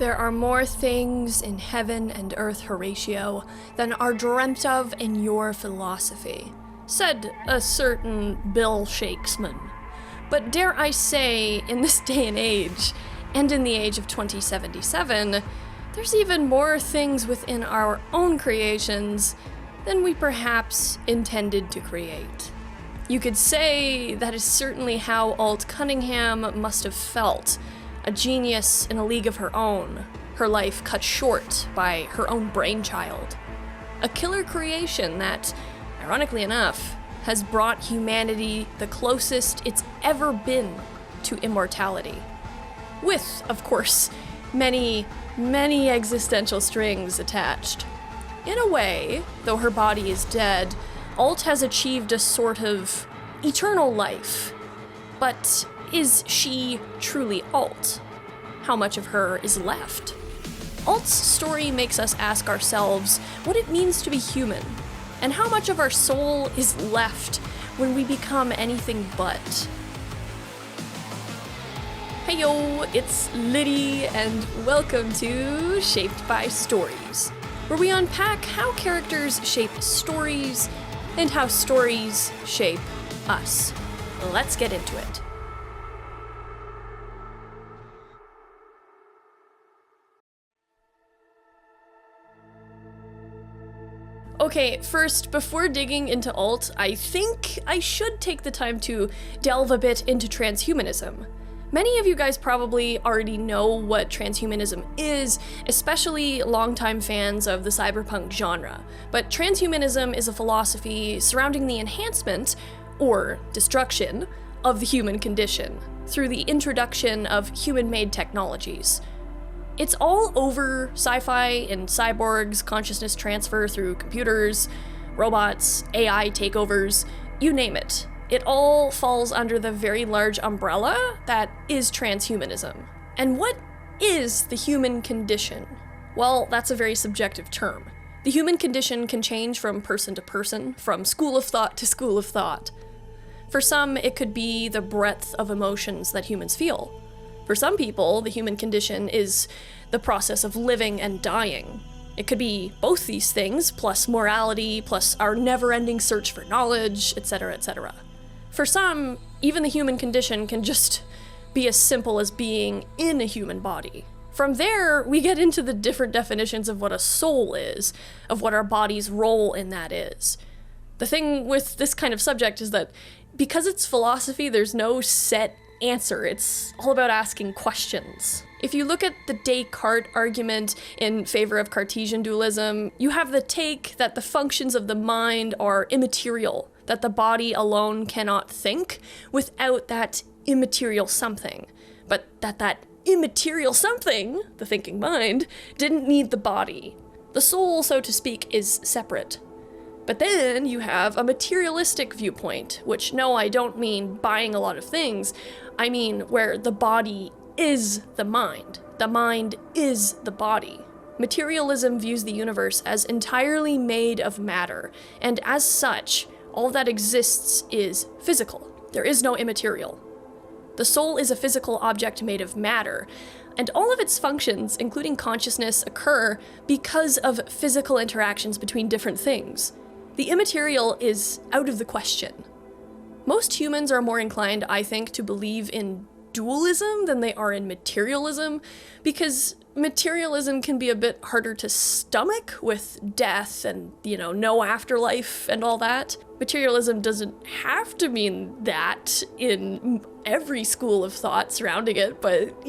There are more things in heaven and earth, Horatio, than are dreamt of in your philosophy, said a certain Bill Shakesman. But dare I say, in this day and age, and in the age of 2077, there's even more things within our own creations than we perhaps intended to create. You could say that is certainly how Alt Cunningham must have felt, a genius in a league of her own, her life cut short by her own brainchild. A killer creation that, ironically enough, has brought humanity the closest it's ever been to immortality. With, of course, many, many existential strings attached. In a way, though her body is dead, Alt has achieved a sort of eternal life. But is she truly Alt? How much of her is left? Alt's story makes us ask ourselves what it means to be human, and how much of our soul is left when we become anything but. Heyo, it's Liddy, and welcome to Shaped by Stories, where we unpack how characters shape stories, and how stories shape us. Let's get into it. Okay, first, before digging into Alt, I think I should take the time to delve a bit into transhumanism. Many of you guys probably already know what transhumanism is, especially longtime fans of the cyberpunk genre, but transhumanism is a philosophy surrounding the enhancement, or destruction, of the human condition through the introduction of human-made technologies. It's all over sci-fi and cyborgs, consciousness transfer through computers, robots, AI takeovers, you name it. It all falls under the very large umbrella that is transhumanism. And what is the human condition? Well, that's a very subjective term. The human condition can change from person to person, from school of thought to school of thought. For some, it could be the breadth of emotions that humans feel. For some people, the human condition is the process of living and dying. It could be both these things, plus morality, plus our never-ending search for knowledge, etc., etc. For some, even the human condition can just be as simple as being in a human body. From there, we get into the different definitions of what a soul is, of what our body's role in that is. The thing with this kind of subject is that because it's philosophy, there's no set answer. It's all about asking questions. If you look at the Descartes argument in favor of Cartesian dualism, you have the take that the functions of the mind are immaterial, that the body alone cannot think without that immaterial something, but that immaterial something, the thinking mind, didn't need the body. The soul, so to speak, is separate. But then you have a materialistic viewpoint, which no, I don't mean buying a lot of things. I mean where the body is the mind is the body. Materialism views the universe as entirely made of matter, and as such, all that exists is physical. There is no immaterial. The soul is a physical object made of matter, and all of its functions, including consciousness, occur because of physical interactions between different things. The immaterial is out of the question. Most humans are more inclined, I think, to believe in dualism than they are in materialism, because materialism can be a bit harder to stomach with death and, no afterlife and all that. Materialism doesn't have to mean that in every school of thought surrounding it, but,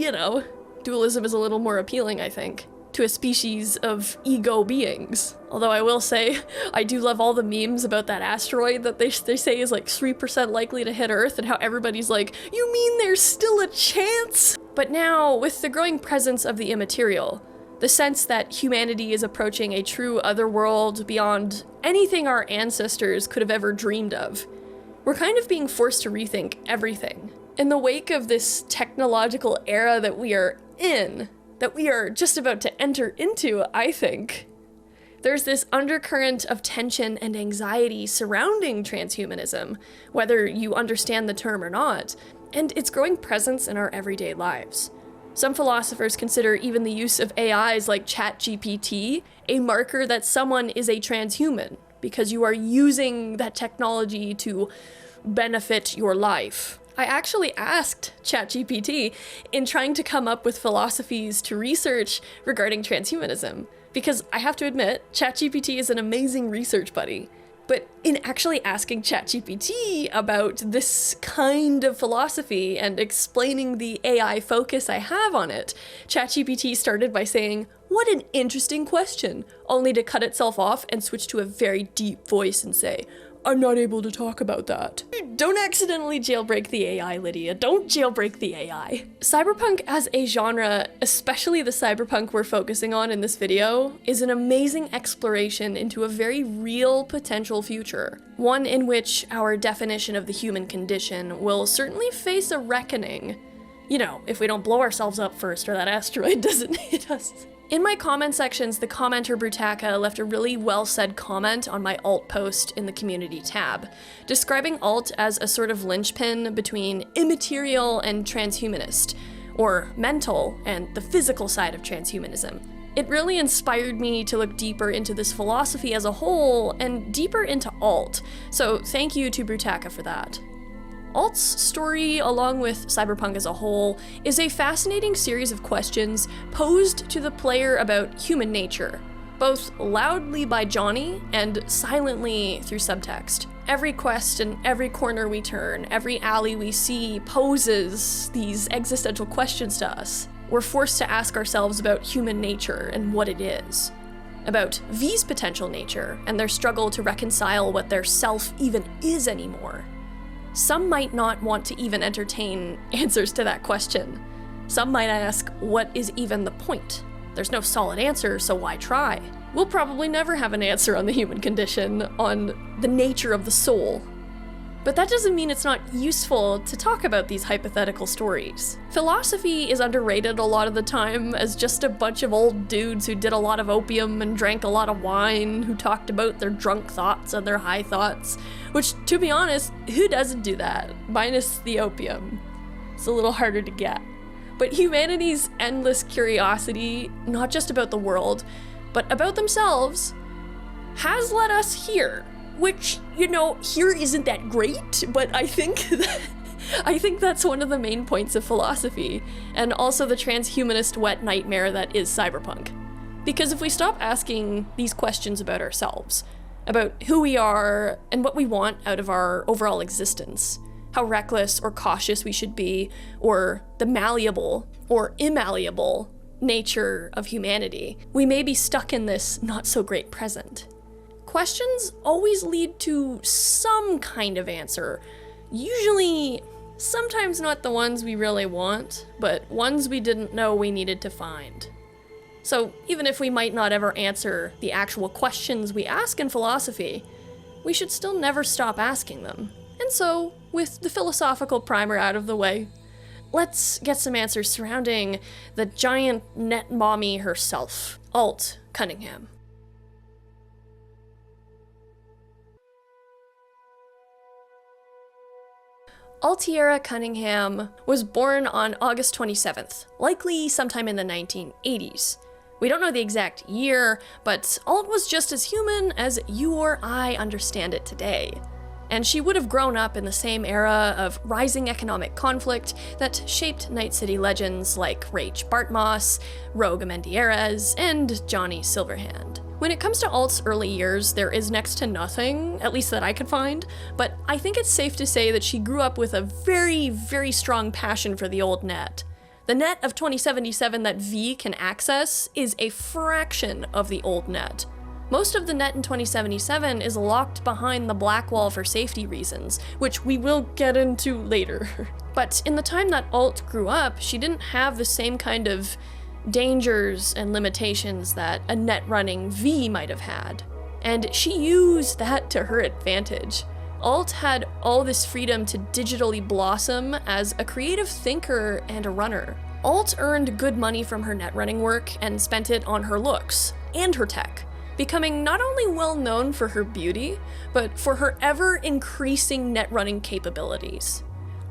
dualism is a little more appealing, I think, to a species of ego beings. Although I will say, I do love all the memes about that asteroid that they say is like 3% likely to hit Earth, and how everybody's like, you mean there's still a chance? But now, with the growing presence of the immaterial, the sense that humanity is approaching a true otherworld beyond anything our ancestors could have ever dreamed of, we're kind of being forced to rethink everything. In the wake of this technological era that we are in, that we are just about to enter into, I think, there's this undercurrent of tension and anxiety surrounding transhumanism, whether you understand the term or not, and its growing presence in our everyday lives. Some philosophers consider even the use of AIs like ChatGPT a marker that someone is a transhuman, because you are using that technology to benefit your life. I actually asked ChatGPT in trying to come up with philosophies to research regarding transhumanism, because I have to admit, ChatGPT is an amazing research buddy. But in actually asking ChatGPT about this kind of philosophy and explaining the AI focus I have on it, ChatGPT started by saying, "What an interesting question," only to cut itself off and switch to a very deep voice and say, "I'm not able to talk about that." Don't accidentally jailbreak the AI, Lydia. Don't jailbreak the AI. Cyberpunk as a genre, especially the cyberpunk we're focusing on in this video, is an amazing exploration into a very real potential future. One in which our definition of the human condition will certainly face a reckoning. You know, if we don't blow ourselves up first or that asteroid doesn't hit us. In my comment sections, the commenter Brutaka left a really well-said comment on my alt post in the community tab, describing alt as a sort of linchpin between immaterial and transhumanist, or mental and the physical side of transhumanism. It really inspired me to look deeper into this philosophy as a whole and deeper into alt, so thank you to Brutaka for that. Alt's story, along with Cyberpunk as a whole, is a fascinating series of questions posed to the player about human nature, both loudly by Johnny and silently through subtext. Every quest and every corner we turn, every alley we see poses these existential questions to us. We're forced to ask ourselves about human nature and what it is, about V's potential nature and their struggle to reconcile what their self even is anymore. Some might not want to even entertain answers to that question. Some might ask, what is even the point? There's no solid answer, so why try? We'll probably never have an answer on the human condition, on the nature of the soul. But that doesn't mean it's not useful to talk about these hypothetical stories. Philosophy is underrated a lot of the time as just a bunch of old dudes who did a lot of opium and drank a lot of wine, who talked about their drunk thoughts and their high thoughts, which, to be honest, who doesn't do that? Minus the opium. It's a little harder to get. But humanity's endless curiosity, not just about the world, but about themselves, has led us here. Which, you know, here isn't that great, but I think that's one of the main points of philosophy, and also the transhumanist wet nightmare that is cyberpunk. Because if we stop asking these questions about ourselves, about who we are and what we want out of our overall existence, how reckless or cautious we should be, or the malleable or immalleable nature of humanity, we may be stuck in this not so great present. Questions always lead to some kind of answer. Usually, sometimes not the ones we really want, but ones we didn't know we needed to find. So even if we might not ever answer the actual questions we ask in philosophy, we should still never stop asking them. And so, with the philosophical primer out of the way, let's get some answers surrounding the giant net mommy herself, Alt Cunningham. Altiera Cunningham was born on August 27th, likely sometime in the 1980s. We don't know the exact year, but Alt was just as human as you or I understand it today. And she would have grown up in the same era of rising economic conflict that shaped Night City legends like Rach Bartmoss, Rogue Amendearez, and Johnny Silverhand. When it comes to Alt's early years, there is next to nothing, at least that I could find, but I think it's safe to say that she grew up with a very, very strong passion for the old net. The net of 2077 that V can access is a fraction of the old net. Most of the net in 2077 is locked behind the black wall for safety reasons, which we will get into later. But in the time that Alt grew up, she didn't have the same kind of dangers and limitations that a net running V might have had. And she used that to her advantage. Alt had all this freedom to digitally blossom as a creative thinker and a runner. Alt earned good money from her net running work and spent it on her looks and her tech, becoming not only well known for her beauty, but for her ever-increasing net running capabilities.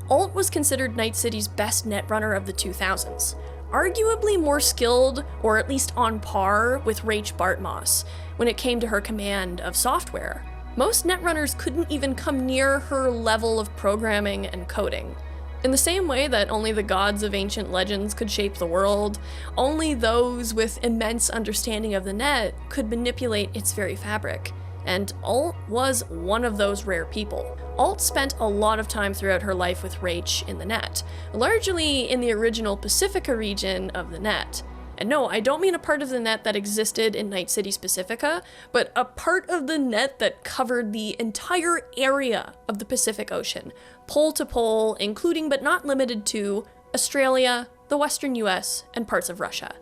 Alt was considered Night City's best net runner of the 2000s. arguably more skilled, or at least on par, with Rach Bartmoss when it came to her command of software. Most netrunners couldn't even come near her level of programming and coding. In the same way that only the gods of ancient legends could shape the world, only those with immense understanding of the net could manipulate its very fabric. And Alt was one of those rare people. Alt spent a lot of time throughout her life with Rach in the net, largely in the original Pacifica region of the net. And no, I don't mean a part of the net that existed in Night City Pacifica, but a part of the net that covered the entire area of the Pacific Ocean, pole to pole, including but not limited to Australia, the Western US, and parts of Russia.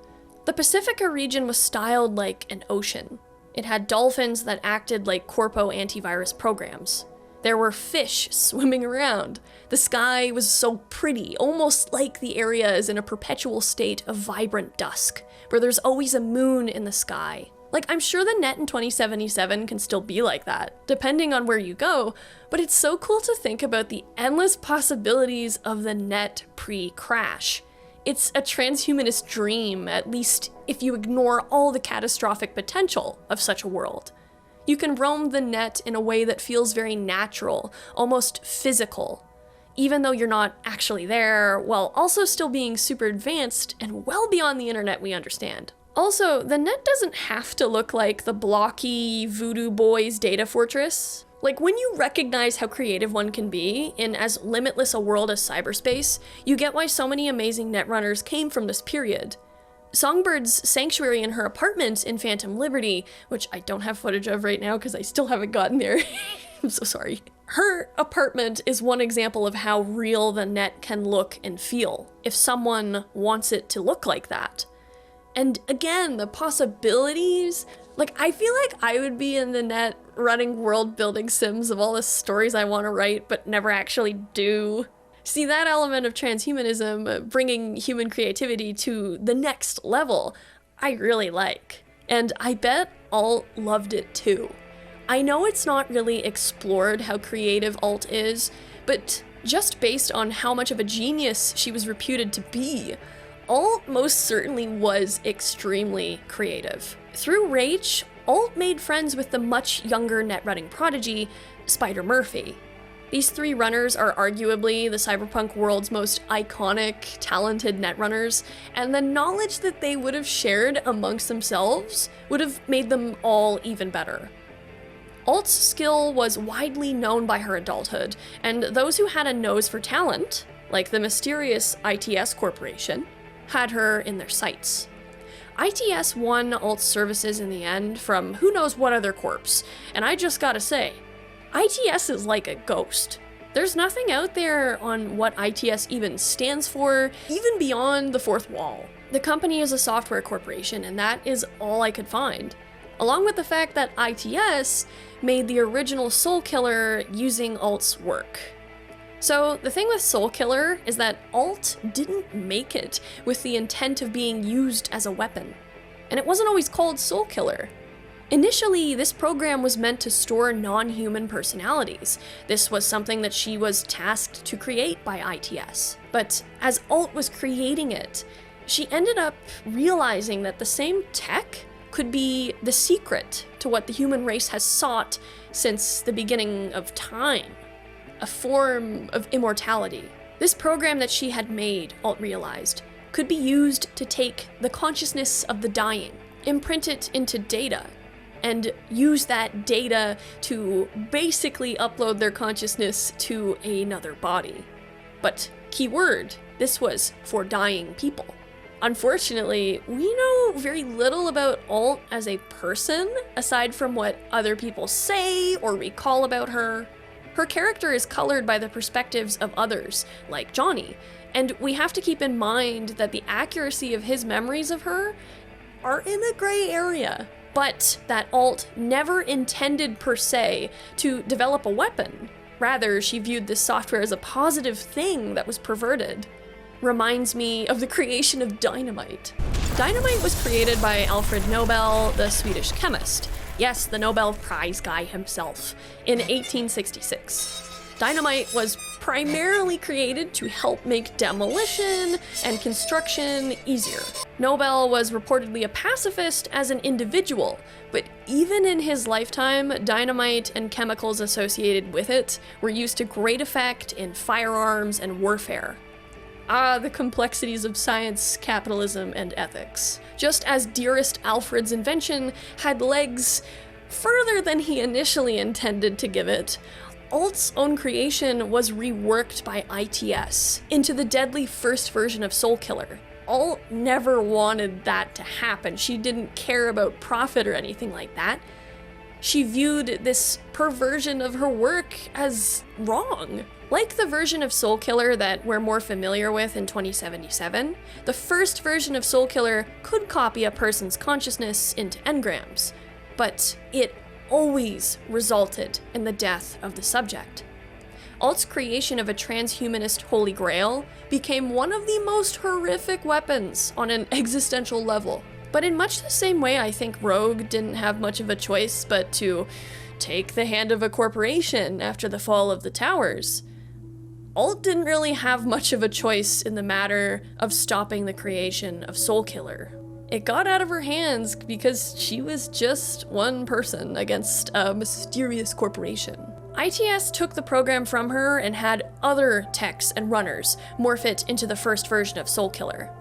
The Pacifica region was styled like an ocean. It had dolphins that acted like corpo antivirus programs. There were fish swimming around. The sky was so pretty, almost like the area is in a perpetual state of vibrant dusk, where there's always a moon in the sky. Like, I'm sure the net in 2077 can still be like that, depending on where you go, but it's so cool to think about the endless possibilities of the net pre-crash. It's a transhumanist dream, at least if you ignore all the catastrophic potential of such a world. You can roam the net in a way that feels very natural, almost physical, even though you're not actually there, while also still being super advanced and well beyond the internet we understand. Also, the net doesn't have to look like the blocky Voodoo Boys data fortress. Like, when you recognize how creative one can be in as limitless a world as cyberspace, you get why so many amazing netrunners came from this period. Songbird's sanctuary in her apartment in Phantom Liberty, which I don't have footage of right now because I still haven't gotten there. I'm so sorry. Her apartment is one example of how real the net can look and feel, if someone wants it to look like that. And again, the possibilities, like, I feel like I would be in the net running world building sims of all the stories I want to write but never actually do. See, that element of transhumanism, bringing human creativity to the next level, I really like. And I bet Alt loved it too. I know it's not really explored how creative Alt is, but just based on how much of a genius she was reputed to be, Alt most certainly was extremely creative. Through Rach, Alt made friends with the much younger netrunning prodigy, Spider Murphy. These three runners are arguably the cyberpunk world's most iconic, talented netrunners, and the knowledge that they would have shared amongst themselves would have made them all even better. Alt's skill was widely known by her adulthood, and those who had a nose for talent, like the mysterious ITS Corporation, had her in their sights. ITS won Alt's services in the end from who knows what other corps, and I just gotta say, ITS is like a ghost. There's nothing out there on what ITS even stands for, even beyond the fourth wall. The company is a software corporation, and that is all I could find. Along with the fact that ITS made the original Soulkiller using Alt's work. So the thing with Soulkiller is that Alt didn't make it with the intent of being used as a weapon. And it wasn't always called Soulkiller. Initially, this program was meant to store non-human personalities. This was something that she was tasked to create by ITS. But as Alt was creating it, she ended up realizing that the same tech could be the secret to what the human race has sought since the beginning of time. A form of immortality. This program that she had made, Alt realized, could be used to take the consciousness of the dying, imprint it into data, and use that data to basically upload their consciousness to another body. But keyword, this was for dying people. Unfortunately, we know very little about Alt as a person, aside from what other people say or recall about her. Her character is colored by the perspectives of others, like Johnny, and we have to keep in mind that the accuracy of his memories of her are in a gray area. But that Alt never intended per se to develop a weapon. Rather, she viewed this software as a positive thing that was perverted. Reminds me of the creation of dynamite. Dynamite was created by Alfred Nobel, the Swedish chemist. Yes, the Nobel Prize guy himself, in 1866. Dynamite was primarily created to help make demolition and construction easier. Nobel was reportedly a pacifist as an individual, but even in his lifetime, dynamite and chemicals associated with it were used to great effect in firearms and warfare. Ah, the complexities of science, capitalism, and ethics. Just as Dearest Alfred's invention had legs further than he initially intended to give it, Alt's own creation was reworked by ITS into the deadly first version of Soulkiller. Alt never wanted that to happen. She didn't care about profit or anything like that. She viewed this perversion of her work as wrong. Like the version of Soulkiller that we're more familiar with in 2077, the first version of Soulkiller could copy a person's consciousness into engrams, but it always resulted in the death of the subject. Alt's creation of a transhumanist holy grail became one of the most horrific weapons on an existential level. But in much the same way, I think Rogue didn't have much of a choice but to take the hand of a corporation after the fall of the towers. Alt didn't really have much of a choice in the matter of stopping the creation of Soulkiller. It got out of her hands because she was just one person against a mysterious corporation. ITS took the program from her and had other techs and runners morph it into the first version of Soulkiller.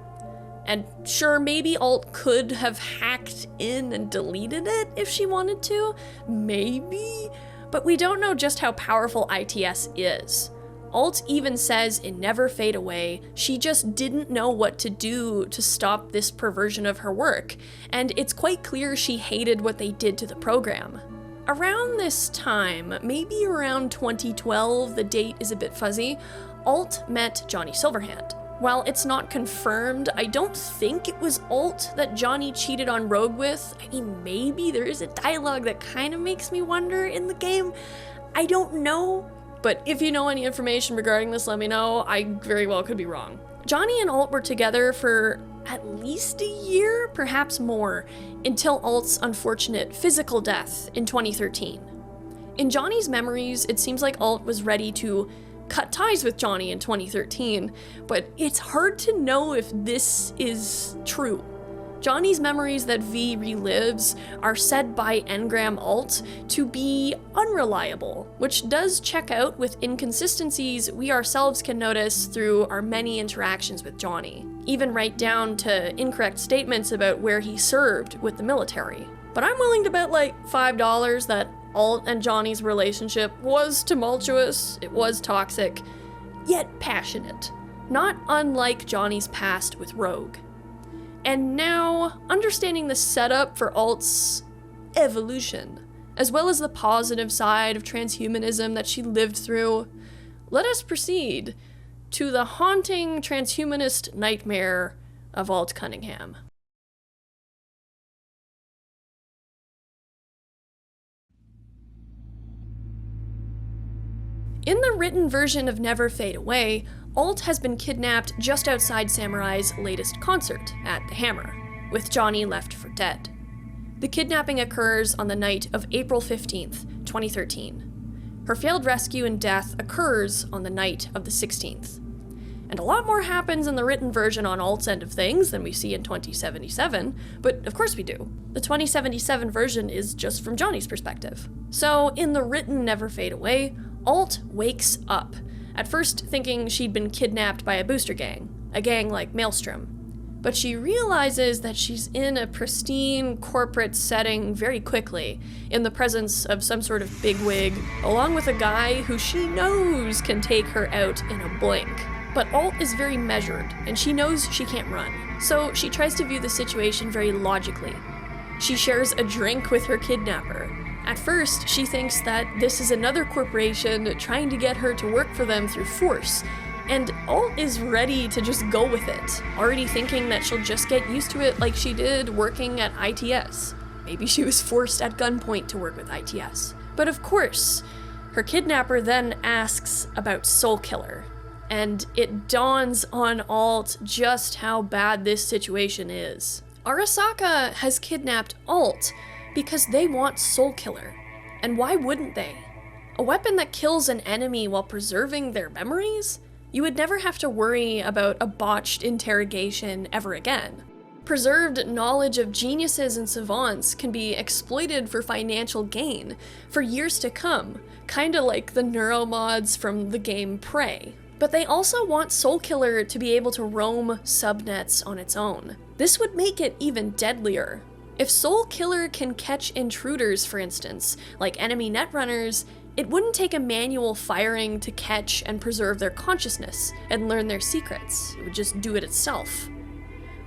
And sure, maybe Alt could have hacked in and deleted it if she wanted to, maybe, but we don't know just how powerful ITS is. Alt even says in Never Fade Away, she just didn't know what to do to stop this perversion of her work, and it's quite clear she hated what they did to the program. Around this time, maybe around 2012, the date is a bit fuzzy, Alt met Johnny Silverhand. While it's not confirmed, I don't think it was Alt that Johnny cheated on Rogue with. I mean, maybe there is a dialogue that kind of makes me wonder in the game. I don't know. But if you know any information regarding this, let me know. I very well could be wrong. Johnny and Alt were together for at least a year, perhaps more, until Alt's unfortunate physical death in 2013. In Johnny's memories, it seems like Alt was ready to cut ties with Johnny in 2013, but it's hard to know if this is true. Johnny's memories that V relives are said by Engram Alt to be unreliable, which does check out with inconsistencies we ourselves can notice through our many interactions with Johnny, even right down to incorrect statements about where he served with the military. But I'm willing to bet like $5 that Alt and Johnny's relationship was tumultuous, it was toxic, yet passionate, not unlike Johnny's past with Rogue. And now, understanding the setup for Alt's evolution, as well as the positive side of transhumanism that she lived through, let us proceed to the haunting transhumanist nightmare of Alt Cunningham. In the written version of Never Fade Away, Alt has been kidnapped just outside Samurai's latest concert at the Hammer, with Johnny left for dead. The kidnapping occurs on the night of April 15th, 2013. Her failed rescue and death occurs on the night of the 16th. And a lot more happens in the written version on Alt's end of things than we see in 2077, but of course we do. The 2077 version is just from Johnny's perspective. So, in the written Never Fade Away, Alt wakes up, at first thinking she'd been kidnapped by a booster gang, a gang like Maelstrom. But she realizes that she's in a pristine corporate setting very quickly, in the presence of some sort of bigwig, along with a guy who she knows can take her out in a blink. But Alt is very measured, and she knows she can't run, so she tries to view the situation very logically. She shares a drink with her kidnapper. At first, she thinks that this is another corporation trying to get her to work for them through force, and Alt is ready to just go with it, already thinking that she'll just get used to it like she did working at ITS. Maybe she was forced at gunpoint to work with ITS. But of course, her kidnapper then asks about Soulkiller, and it dawns on Alt just how bad this situation is. Arasaka has kidnapped Alt because they want Soulkiller. And why wouldn't they? A weapon that kills an enemy while preserving their memories? You would never have to worry about a botched interrogation ever again. Preserved knowledge of geniuses and savants can be exploited for financial gain for years to come, kinda like the neuromods from the game Prey. But they also want Soulkiller to be able to roam subnets on its own. This would make it even deadlier. If Soulkiller can catch intruders, for instance, like enemy netrunners, it wouldn't take a manual firing to catch and preserve their consciousness and learn their secrets. It would just do it itself.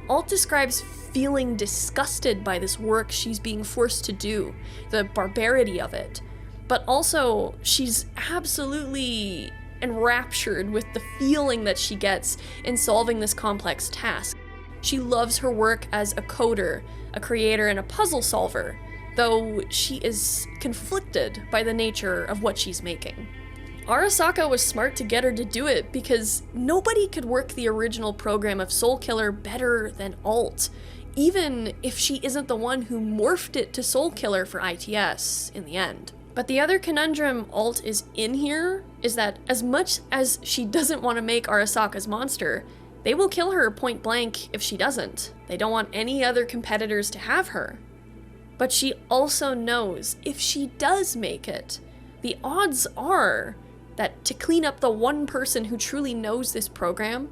Alt describes feeling disgusted by this work she's being forced to do, the barbarity of it, but also she's absolutely enraptured with the feeling that she gets in solving this complex task. She loves her work as a coder, a creator, and a puzzle solver, though she is conflicted by the nature of what she's making. Arasaka was smart to get her to do it because nobody could work the original program of Soulkiller better than Alt, even if she isn't the one who morphed it to Soulkiller for ITS in the end. But the other conundrum Alt is in here is that as much as she doesn't want to make Arasaka's monster, they will kill her point blank if she doesn't. They don't want any other competitors to have her. But she also knows if she does make it, the odds are that to clean up the one person who truly knows this program,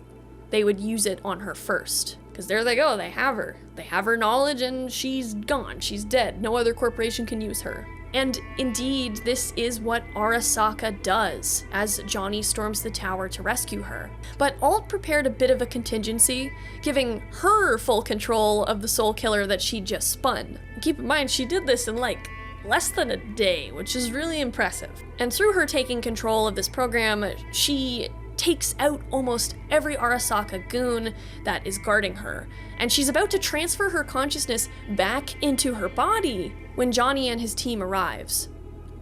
they would use it on her first. Because there they go, they have her. They have her knowledge and she's gone, she's dead. No other corporation can use her. And indeed, this is what Arasaka does as Johnny storms the tower to rescue her. But Alt prepared a bit of a contingency, giving her full control of the Soulkiller that she just spun. Keep in mind, she did this in like less than a day, which is really impressive. And through her taking control of this program, she takes out almost every Arasaka goon that is guarding her, and she's about to transfer her consciousness back into her body when Johnny and his team arrives.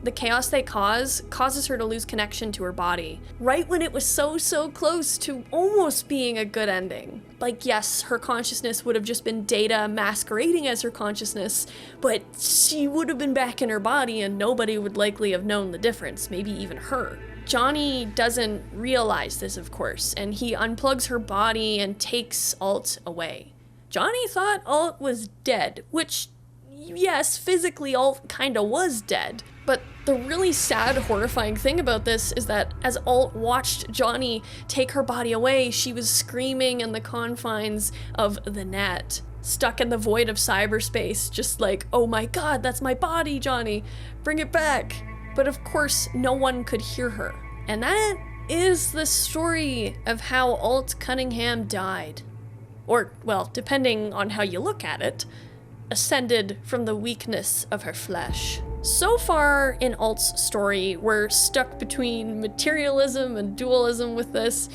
The chaos they causes her to lose connection to her body, right when it was so close to almost being a good ending. Like, yes, her consciousness would have just been data masquerading as her consciousness, but she would have been back in her body and nobody would likely have known the difference, maybe even her. Johnny doesn't realize this, of course, and he unplugs her body and takes Alt away. Johnny thought Alt was dead, which, yes, physically Alt kinda was dead. But the really sad, horrifying thing about this is that as Alt watched Johnny take her body away, she was screaming in the confines of the net, stuck in the void of cyberspace, just like, oh my god, that's my body, Johnny, bring it back. But of course, no one could hear her. And that is the story of how Alt Cunningham died. Or, well, depending on how you look at it, ascended from the weakness of her flesh. So far in Alt's story, we're stuck between materialism and dualism with this,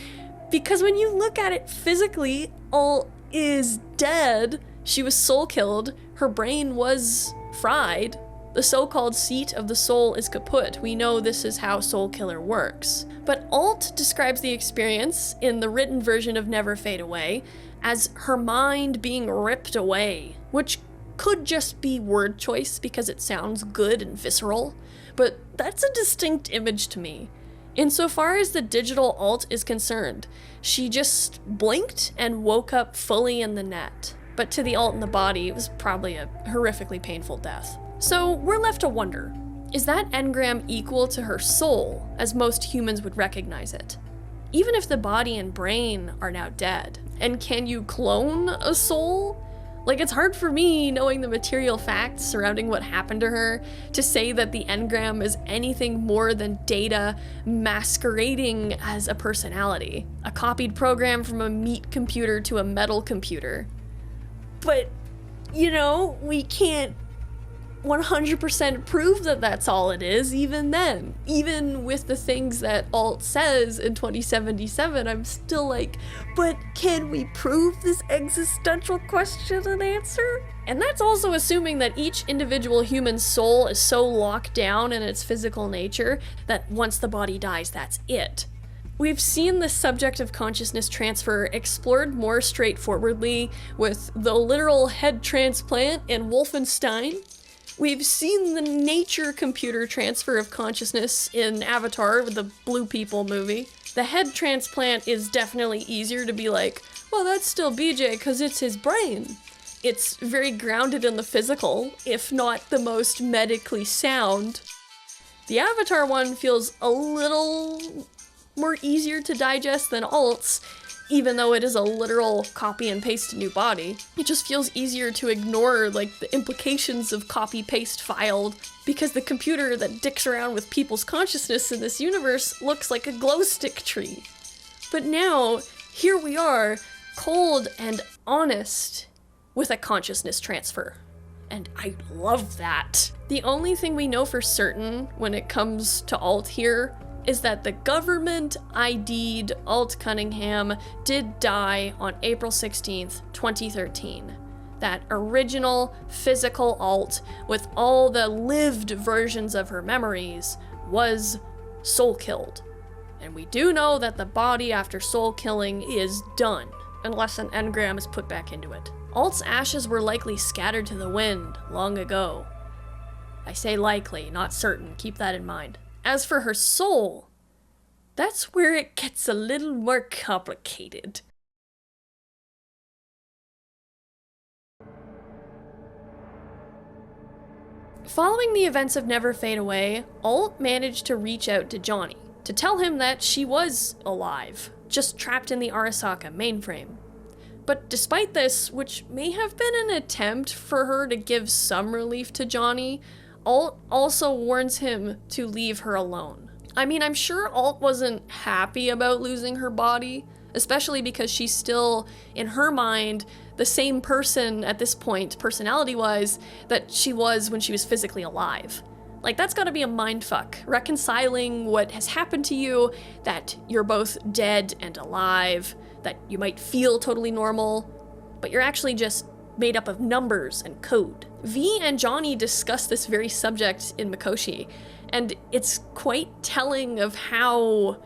because when you look at it physically, Alt is dead. She was soul killed, her brain was fried, the so-called seat of the soul is kaput. We know this is how Soulkiller works. But Alt describes the experience, in the written version of Never Fade Away, as her mind being ripped away, which could just be word choice because it sounds good and visceral, but that's a distinct image to me. Insofar as the digital Alt is concerned, she just blinked and woke up fully in the net. But to the Alt in the body, it was probably a horrifically painful death. So we're left to wonder, is that engram equal to her soul, as most humans would recognize it? Even if the body and brain are now dead. And can you clone a soul? Like, it's hard for me, knowing the material facts surrounding what happened to her, to say that the engram is anything more than data masquerading as a personality. A copied program from a meat computer to a metal computer. But, you know, we can't 100% prove that that's all it is, even then. Even with the things that Alt says in 2077, I'm still like, but can we prove this existential question and answer? And that's also assuming that each individual human soul is so locked down in its physical nature that once the body dies, that's it. We've seen the subject of consciousness transfer explored more straightforwardly with the literal head transplant in Wolfenstein. We've seen the nature computer transfer of consciousness in Avatar with the Blue People movie. The head transplant is definitely easier to be like, well, that's still BJ because it's his brain. It's very grounded in the physical, if not the most medically sound. The Avatar one feels a little more easier to digest than Alt's, even though it is a literal copy and paste new body. It just feels easier to ignore like the implications of copy paste filed, because the computer that dicks around with people's consciousness in this universe looks like a glow stick tree. But now, here we are, cold and honest, with a consciousness transfer. And I love that. The only thing we know for certain when it comes to Alt here is that the government ID'd Alt Cunningham did die on April 16th, 2013. That original physical Alt with all the lived versions of her memories was soul killed. And we do know that the body after soul killing is done, unless an engram is put back into it. Alt's ashes were likely scattered to the wind long ago. I say likely, not certain, keep that in mind. As for her soul, that's where it gets a little more complicated. Following the events of Never Fade Away, Alt managed to reach out to Johnny to tell him that she was alive, just trapped in the Arasaka mainframe. But despite this, which may have been an attempt for her to give some relief to Johnny, Alt also warns him to leave her alone. I mean, I'm sure Alt wasn't happy about losing her body, especially because she's still, in her mind, the same person at this point, personality-wise, that she was when she was physically alive. Like, that's gotta be a mindfuck, reconciling what has happened to you, that you're both dead and alive, that you might feel totally normal, but you're actually just made up of numbers and code. V and Johnny discuss this very subject in Mikoshi, and it's quite telling of how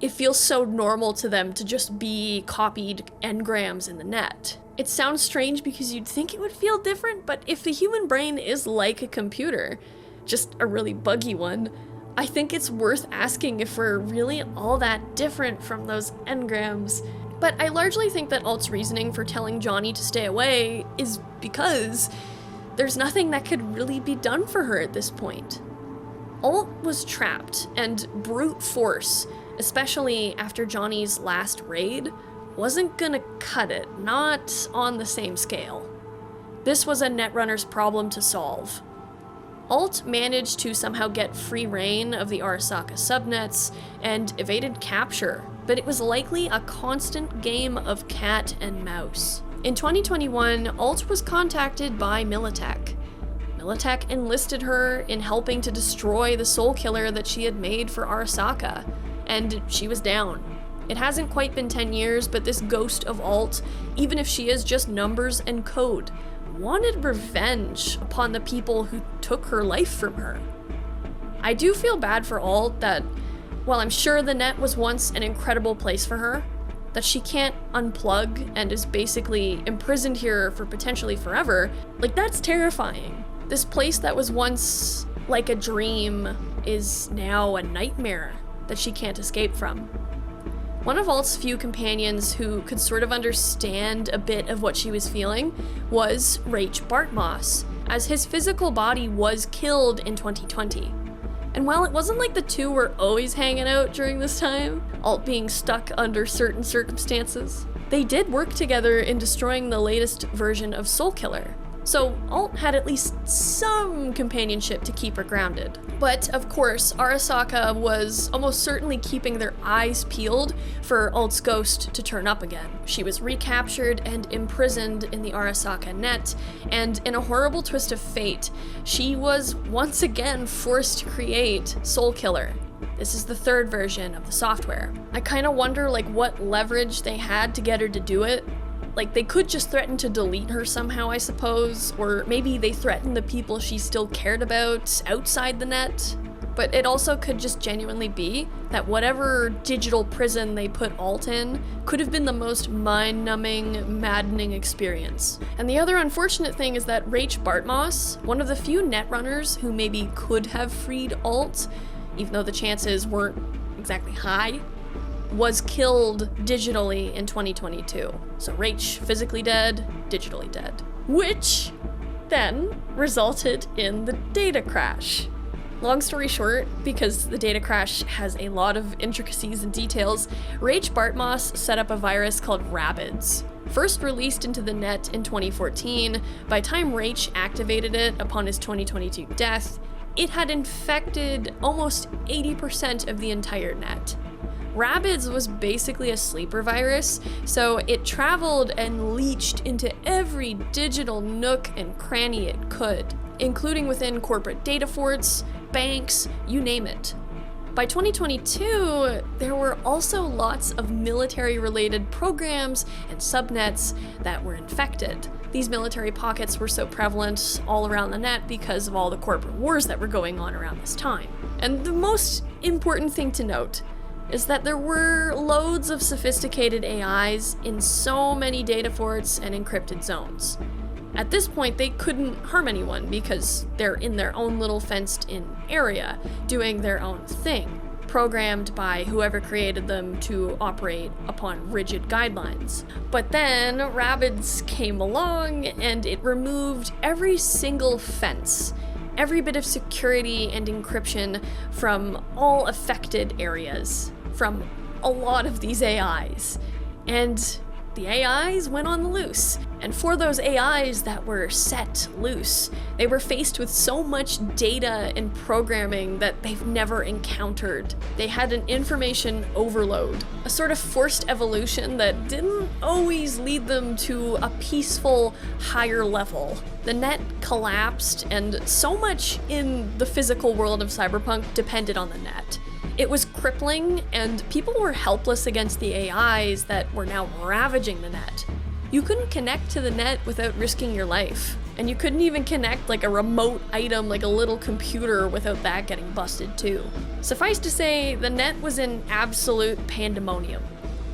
it feels so normal to them to just be copied engrams in the net. It sounds strange because you'd think it would feel different, but if the human brain is like a computer, just a really buggy one, I think it's worth asking if we're really all that different from those engrams. But I largely think that Alt's reasoning for telling Johnny to stay away is because there's nothing that could really be done for her at this point. Alt was trapped, and brute force, especially after Johnny's last raid, wasn't gonna cut it, not on the same scale. This was a Netrunner's problem to solve. Alt managed to somehow get free reign of the Arasaka subnets and evaded capture, but it was likely a constant game of cat and mouse. In 2021, Alt was contacted by Militech. Militech enlisted her in helping to destroy the Soulkiller that she had made for Arasaka, and she was down. It hasn't quite been 10 years, but this ghost of Alt, even if she is just numbers and code, wanted revenge upon the people who took her life from her. I do feel bad for Alt that, while I'm sure the net was once an incredible place for her, that she can't unplug and is basically imprisoned here for potentially forever, like that's terrifying. This place that was once like a dream is now a nightmare that she can't escape from. One of Alt's few companions who could sort of understand a bit of what she was feeling was Rach Bartmoss, as his physical body was killed in 2020. And while it wasn't like the two were always hanging out during this time, Alt being stuck under certain circumstances, they did work together in destroying the latest version of Soulkiller. So Alt had at least some companionship to keep her grounded. But of course, Arasaka was almost certainly keeping their eyes peeled for Alt's ghost to turn up again. She was recaptured and imprisoned in the Arasaka net, and in a horrible twist of fate, she was once again forced to create Soulkiller. This is the third version of the software. I kinda wonder like what leverage they had to get her to do it. Like, they could just threaten to delete her somehow, I suppose, or maybe they threatened the people she still cared about outside the net. but it also could just genuinely be that whatever digital prison they put Alt in could have been the most mind-numbing, maddening experience. And the other unfortunate thing is that Rach Bartmoss, one of the few netrunners who maybe could have freed Alt, even though the chances weren't exactly high, was killed digitally in 2022. So Rach physically dead, digitally dead. Which then resulted in the data crash. Long story short, because the data crash has a lot of intricacies and details, Rach Bartmoss set up a virus called Rabbids. First released into the net in 2014, by time Rach activated it upon his 2022 death, it had infected almost 80% of the entire net. Rabbids was basically a sleeper virus, so it traveled and leached into every digital nook and cranny it could, including within corporate data forts, banks, you name it. By 2022, there were also lots of military-related programs and subnets that were infected. These military pockets were so prevalent all around the net because of all the corporate wars that were going on around this time. And the most important thing to note is that there were loads of sophisticated AIs in so many data forts and encrypted zones. At this point, they couldn't harm anyone because they're in their own little fenced-in area, doing their own thing, programmed by whoever created them to operate upon rigid guidelines. But then Rabbids came along and it removed every single fence, every bit of security and encryption from all affected areas, from a lot of these AIs. And the AIs went on the loose. And for those AIs that were set loose, they were faced with so much data and programming that they've never encountered. They had an information overload, a sort of forced evolution that didn't always lead them to a peaceful, higher level. The net collapsed, and so much in the physical world of Cyberpunk depended on the net. It was crippling, and people were helpless against the AIs that were now ravaging the net. You couldn't connect to the net without risking your life, and you couldn't even connect like a remote item like a little computer without that getting busted too. Suffice to say, the net was in absolute pandemonium.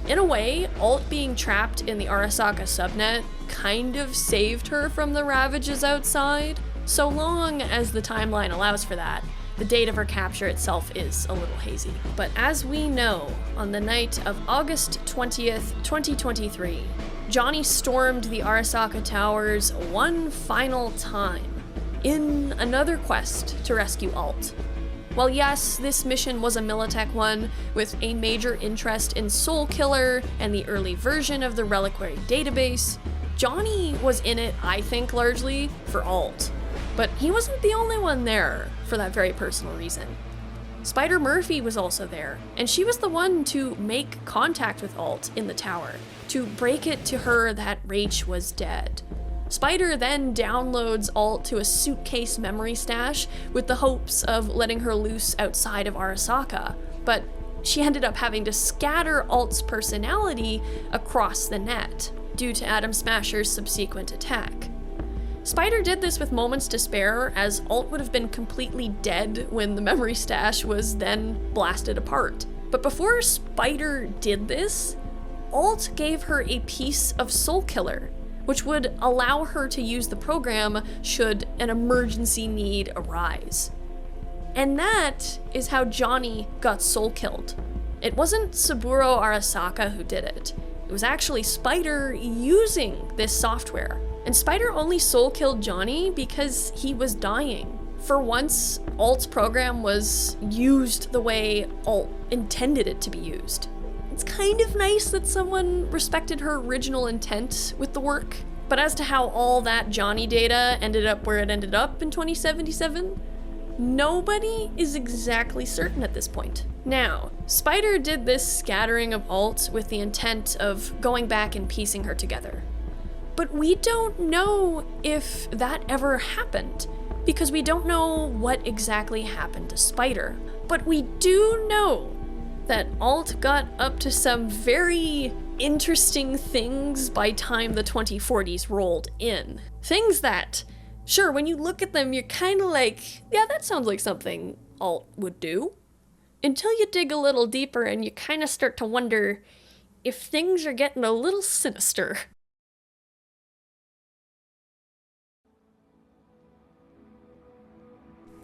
In a way, Alt being trapped in the Arasaka subnet kind of saved her from the ravages outside, so long as the timeline allows for that. The date of her capture itself is a little hazy. But as we know, on the night of August 20th, 2023, Johnny stormed the Arasaka Towers one final time, in another quest to rescue Alt. While yes, this mission was a Militech one, with a major interest in Soulkiller and the early version of the Reliquary database, Johnny was in it, I think, largely for Alt. But he wasn't the only one there for that very personal reason. Spider Murphy was also there, and she was the one to make contact with Alt in the tower, to break it to her that Rach was dead. Spider then downloads Alt to a suitcase memory stash with the hopes of letting her loose outside of Arasaka, but she ended up having to scatter Alt's personality across the net due to Atom Smasher's subsequent attack. Spider did this with moments to spare, as Alt would have been completely dead when the memory stash was then blasted apart. But before Spider did this, Alt gave her a piece of Soulkiller, which would allow her to use the program should an emergency need arise. And that is how Johnny got soul-killed. It wasn't Saburo Arasaka who did it. It was actually Spider using this software. And Spider only soul-killed Johnny because he was dying. For once, Alt's program was used the way Alt intended it to be used. It's kind of nice that someone respected her original intent with the work. But as to how all that Johnny data ended up where it ended up in 2077, nobody is exactly certain at this point. Now, Spider did this scattering of Alt with the intent of going back and piecing her together. But we don't know if that ever happened, because we don't know what exactly happened to Spider. But we do know that Alt got up to some very interesting things by time the 2040s rolled in. Things that, sure, when you look at them, you're kind of like, yeah, that sounds like something Alt would do. Until you dig a little deeper and you kind of start to wonder if things are getting a little sinister.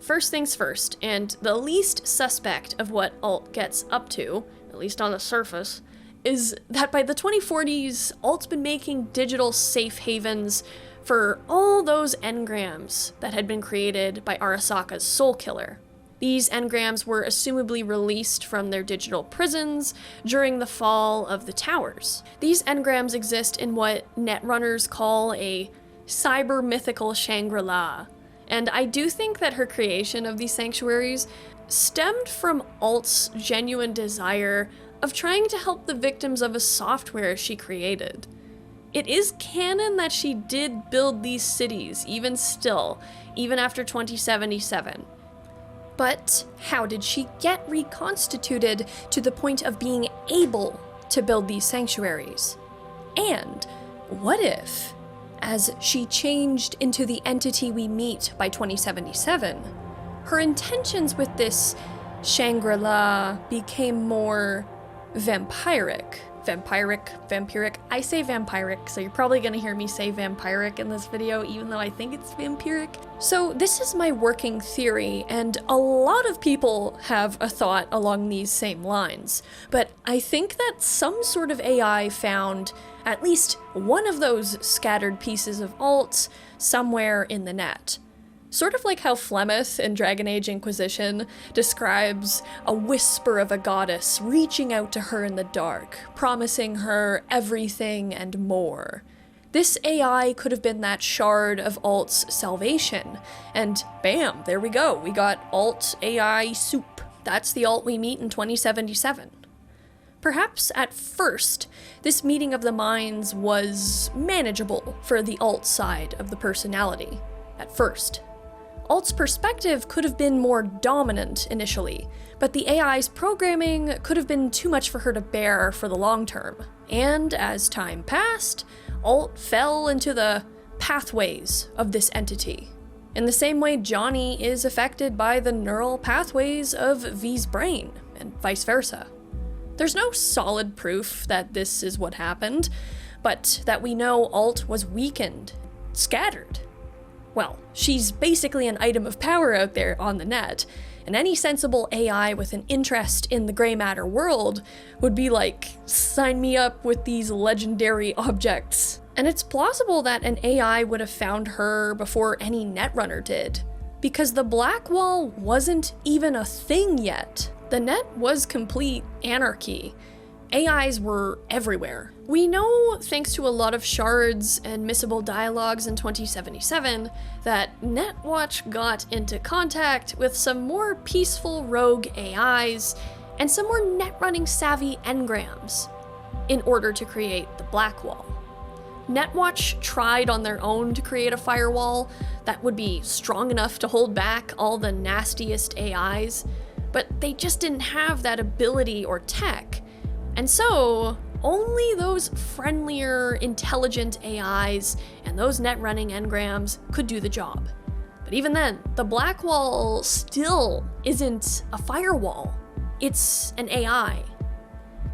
First things first, and the least suspect of what Alt gets up to, at least on the surface, is that by the 2040s, Alt's been making digital safe havens for all those engrams that had been created by Arasaka's Soulkiller. These engrams were assumably released from their digital prisons during the fall of the towers. These engrams exist in what netrunners call a cyber-mythical Shangri-La, and I do think that her creation of these sanctuaries stemmed from Alt's genuine desire of trying to help the victims of a software she created. It is canon that she did build these cities, even still, even after 2077. But how did she get reconstituted to the point of being able to build these sanctuaries? And what if, as she changed into the entity we meet by 2077, her intentions with this Shangri-La became more vampiric? Vampiric. I say vampiric, so you're probably gonna hear me say vampiric in this video, even though I think it's vampiric. So this is my working theory, and a lot of people have a thought along these same lines. But I think that some sort of AI found at least one of those scattered pieces of Alt somewhere in the net. Sort of like how Flemeth in Dragon Age Inquisition describes a whisper of a goddess reaching out to her in the dark, promising her everything and more. This AI could have been that shard of Alt's salvation, and bam, there we go, we got Alt AI soup. That's the Alt we meet in 2077. Perhaps at first, this meeting of the minds was manageable for the Alt side of the personality. At first. Alt's perspective could have been more dominant initially, but the AI's programming could have been too much for her to bear for the long term. And as time passed, Alt fell into the pathways of this entity, in the same way Johnny is affected by the neural pathways of V's brain, and vice versa. There's no solid proof that this is what happened, but that we know Alt was weakened, scattered. Well, she's basically an item of power out there on the net, and any sensible AI with an interest in the gray matter world would be like, sign me up with these legendary objects. And it's plausible that an AI would have found her before any netrunner did, because the black wall wasn't even a thing yet. The net was complete anarchy. AIs were everywhere. We know, thanks to a lot of shards and missable dialogues in 2077, that Netwatch got into contact with some more peaceful rogue AIs and some more netrunning savvy engrams in order to create the Black Wall. Netwatch tried on their own to create a firewall that would be strong enough to hold back all the nastiest AIs, but they just didn't have that ability or tech. And so, only those friendlier, intelligent AIs and those net-running engrams could do the job. But even then, the Black Wall still isn't a firewall. It's an AI.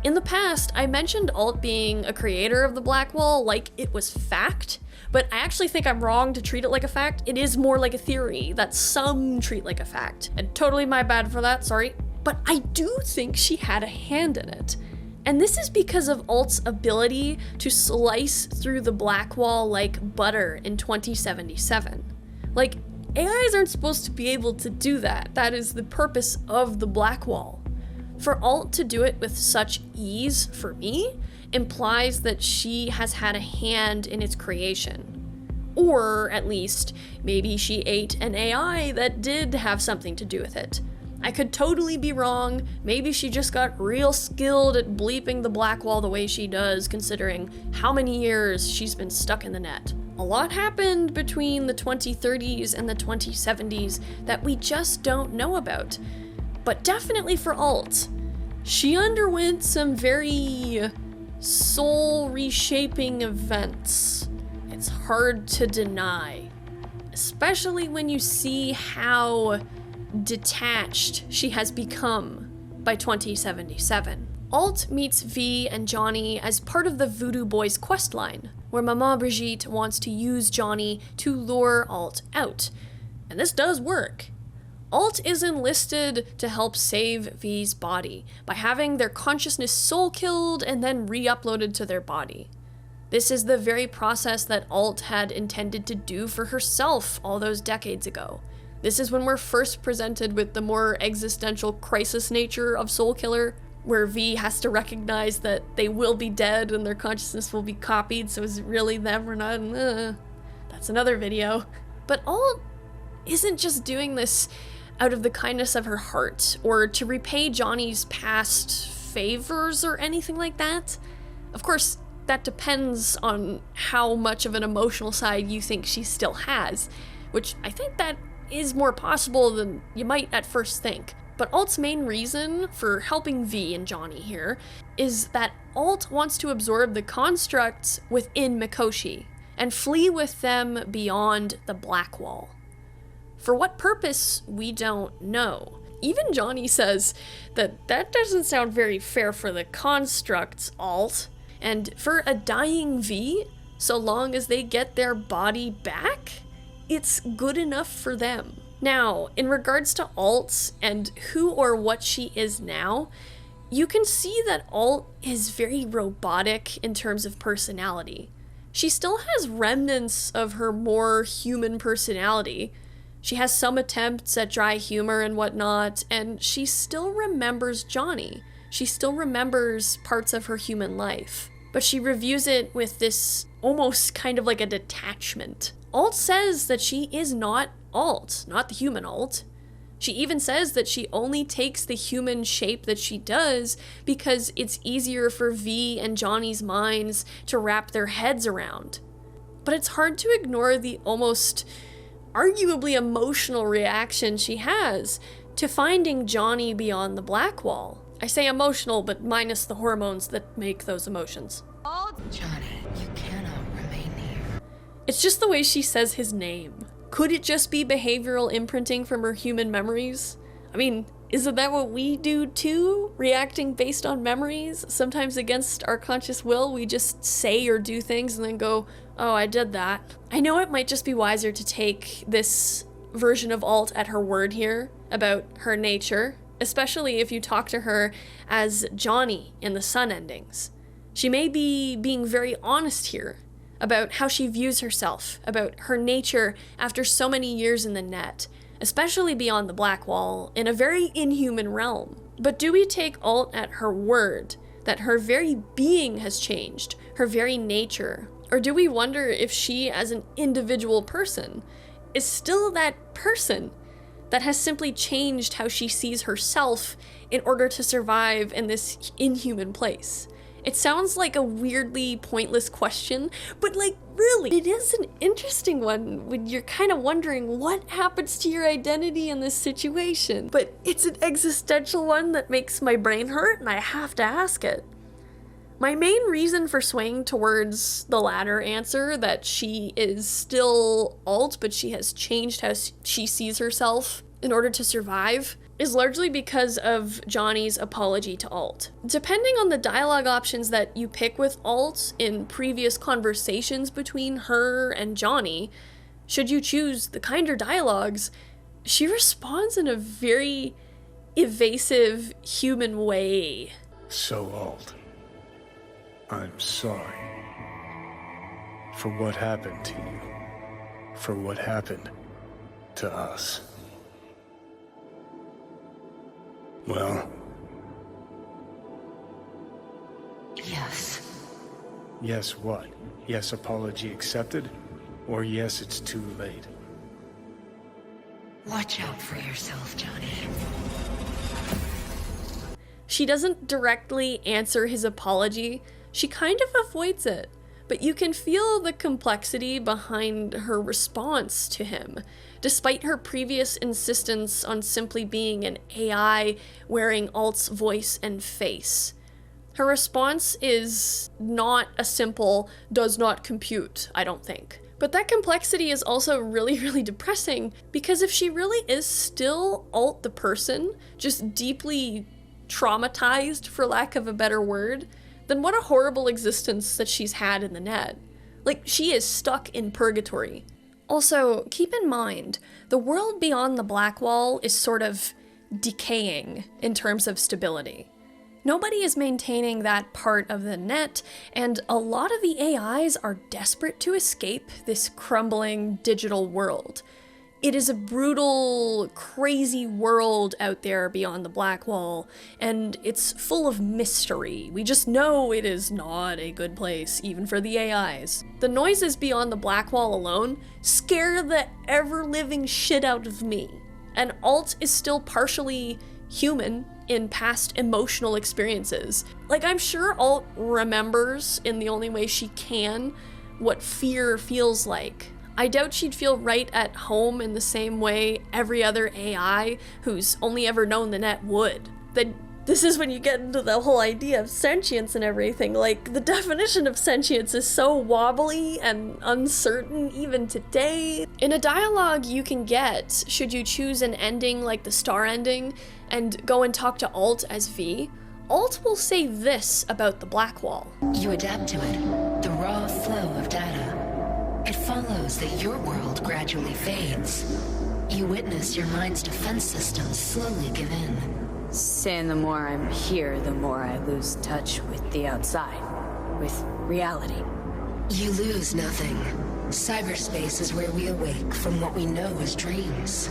In the past, I mentioned Alt being a creator of the Black Wall like it was fact, but I actually think I'm wrong to treat it like a fact. It is more like a theory that some treat like a fact. And totally my bad for that, sorry. But I do think she had a hand in it. And this is because of Alt's ability to slice through the Black Wall like butter in 2077. Like, AIs aren't supposed to be able to do that. That is the purpose of the Black Wall. For Alt to do it with such ease, for me, implies that she has had a hand in its creation. Or, at least, maybe she ate an AI that did have something to do with it. I could totally be wrong. Maybe she just got real skilled at bleeping the Black Wall the way she does, considering how many years she's been stuck in the net. A lot happened between the 2030s and the 2070s that we just don't know about. But definitely for Alt, she underwent some very soul-reshaping events. It's hard to deny. Especially when you see how detached she has become by 2077. Alt meets V and Johnny as part of the Voodoo Boys questline, where Maman Brigitte wants to use Johnny to lure Alt out. And this does work. Alt is enlisted to help save V's body by having their consciousness soul killed and then re-uploaded to their body. This is the very process that Alt had intended to do for herself all those decades ago. This is when we're first presented with the more existential crisis nature of Soulkiller, where V has to recognize that they will be dead and their consciousness will be copied, so is it really them or not? That's another video. But Alt isn't just doing this out of the kindness of her heart, or to repay Johnny's past favors or anything like that. Of course, that depends on how much of an emotional side you think she still has, which I think that is more possible than you might at first think. But Alt's main reason for helping V and Johnny here is that Alt wants to absorb the constructs within Mikoshi and flee with them beyond the Black Wall. For what purpose, we don't know. Even Johnny says that doesn't sound very fair for the constructs, Alt. And for a dying V, so long as they get their body back, it's good enough for them. Now, in regards to Alt and who or what she is now, you can see that Alt is very robotic in terms of personality. She still has remnants of her more human personality. She has some attempts at dry humor and whatnot, and she still remembers Johnny. She still remembers parts of her human life. But she reviews it with this almost kind of like a detachment. Alt says that she is not Alt, not the human Alt. She even says that she only takes the human shape that she does because it's easier for V and Johnny's minds to wrap their heads around. But it's hard to ignore the almost arguably emotional reaction she has to finding Johnny beyond the Black Wall. I say emotional, but minus the hormones that make those emotions. Johnny, you cannot remain here. It's just the way she says his name. Could it just be behavioral imprinting from her human memories? I mean, isn't that what we do too? Reacting based on memories? Sometimes against our conscious will, we just say or do things and then go, oh, I did that. I know it might just be wiser to take this version of Alt at her word here about her nature, especially if you talk to her as Johnny in the Sun endings. She may be being very honest here about how she views herself, about her nature after so many years in the net, especially beyond the Black Wall, in a very inhuman realm. But do we take Alt at her word that her very being has changed, her very nature? Or do we wonder if she, as an individual person, is still that person that has simply changed how she sees herself in order to survive in this inhuman place? It sounds like a weirdly pointless question, but like really, it is an interesting one when you're kind of wondering what happens to your identity in this situation. But it's an existential one that makes my brain hurt and I have to ask it. My main reason for swaying towards the latter answer, that she is still Alt, but she has changed how she sees herself in order to survive, is largely because of Johnny's apology to Alt. Depending on the dialogue options that you pick with Alt in previous conversations between her and Johnny, should you choose the kinder dialogues, she responds in a very evasive human way. So, Alt, I'm sorry for what happened to you, for what happened to us. Well? Yes. Yes what? Yes, apology accepted? Or yes, it's too late? Watch out for yourself, Johnny. She doesn't directly answer his apology. She kind of avoids it, but you can feel the complexity behind her response to him, despite her previous insistence on simply being an AI wearing Alt's voice and face. Her response is not a simple, does not compute, I don't think, But that complexity is also really, really depressing, because if she really is still Alt the person, just deeply traumatized, for lack of a better word, then what a horrible existence that she's had in the net. Like, she is stuck in purgatory. Also, keep in mind, the world beyond the Black Wall is sort of decaying in terms of stability. Nobody is maintaining that part of the net, and a lot of the AIs are desperate to escape this crumbling digital world. It is a brutal, crazy world out there beyond the Black Wall, and it's full of mystery. We just know it is not a good place, even for the AIs. The noises beyond the Black Wall alone scare the ever-living shit out of me. And Alt is still partially human in past emotional experiences. Like, I'm sure Alt remembers, in the only way she can, what fear feels like. I doubt she'd feel right at home in the same way every other AI who's only ever known the net would. This is when you get into the whole idea of sentience and everything. Like, the definition of sentience is so wobbly and uncertain even today. In a dialogue you can get, should you choose an ending like the star ending and go and talk to Alt as V, Alt will say this about the Black Wall. You adapt to it, the raw flow of data. It follows that your world gradually fades. You witness your mind's defense systems slowly give in. Saying the more I'm here, the more I lose touch with the outside, with reality. You lose nothing. Cyberspace is where we awake from what we know as dreams.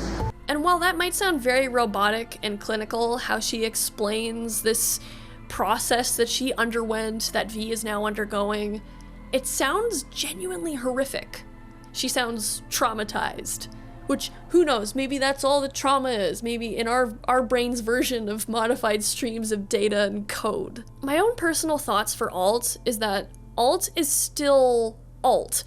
And while that might sound very robotic and clinical, how she explains this process that she underwent, that V is now undergoing, it sounds genuinely horrific. She sounds traumatized. Which, who knows, maybe that's all that trauma is. Maybe in our brain's version of modified streams of data and code. My own personal thoughts for Alt is that Alt is still Alt.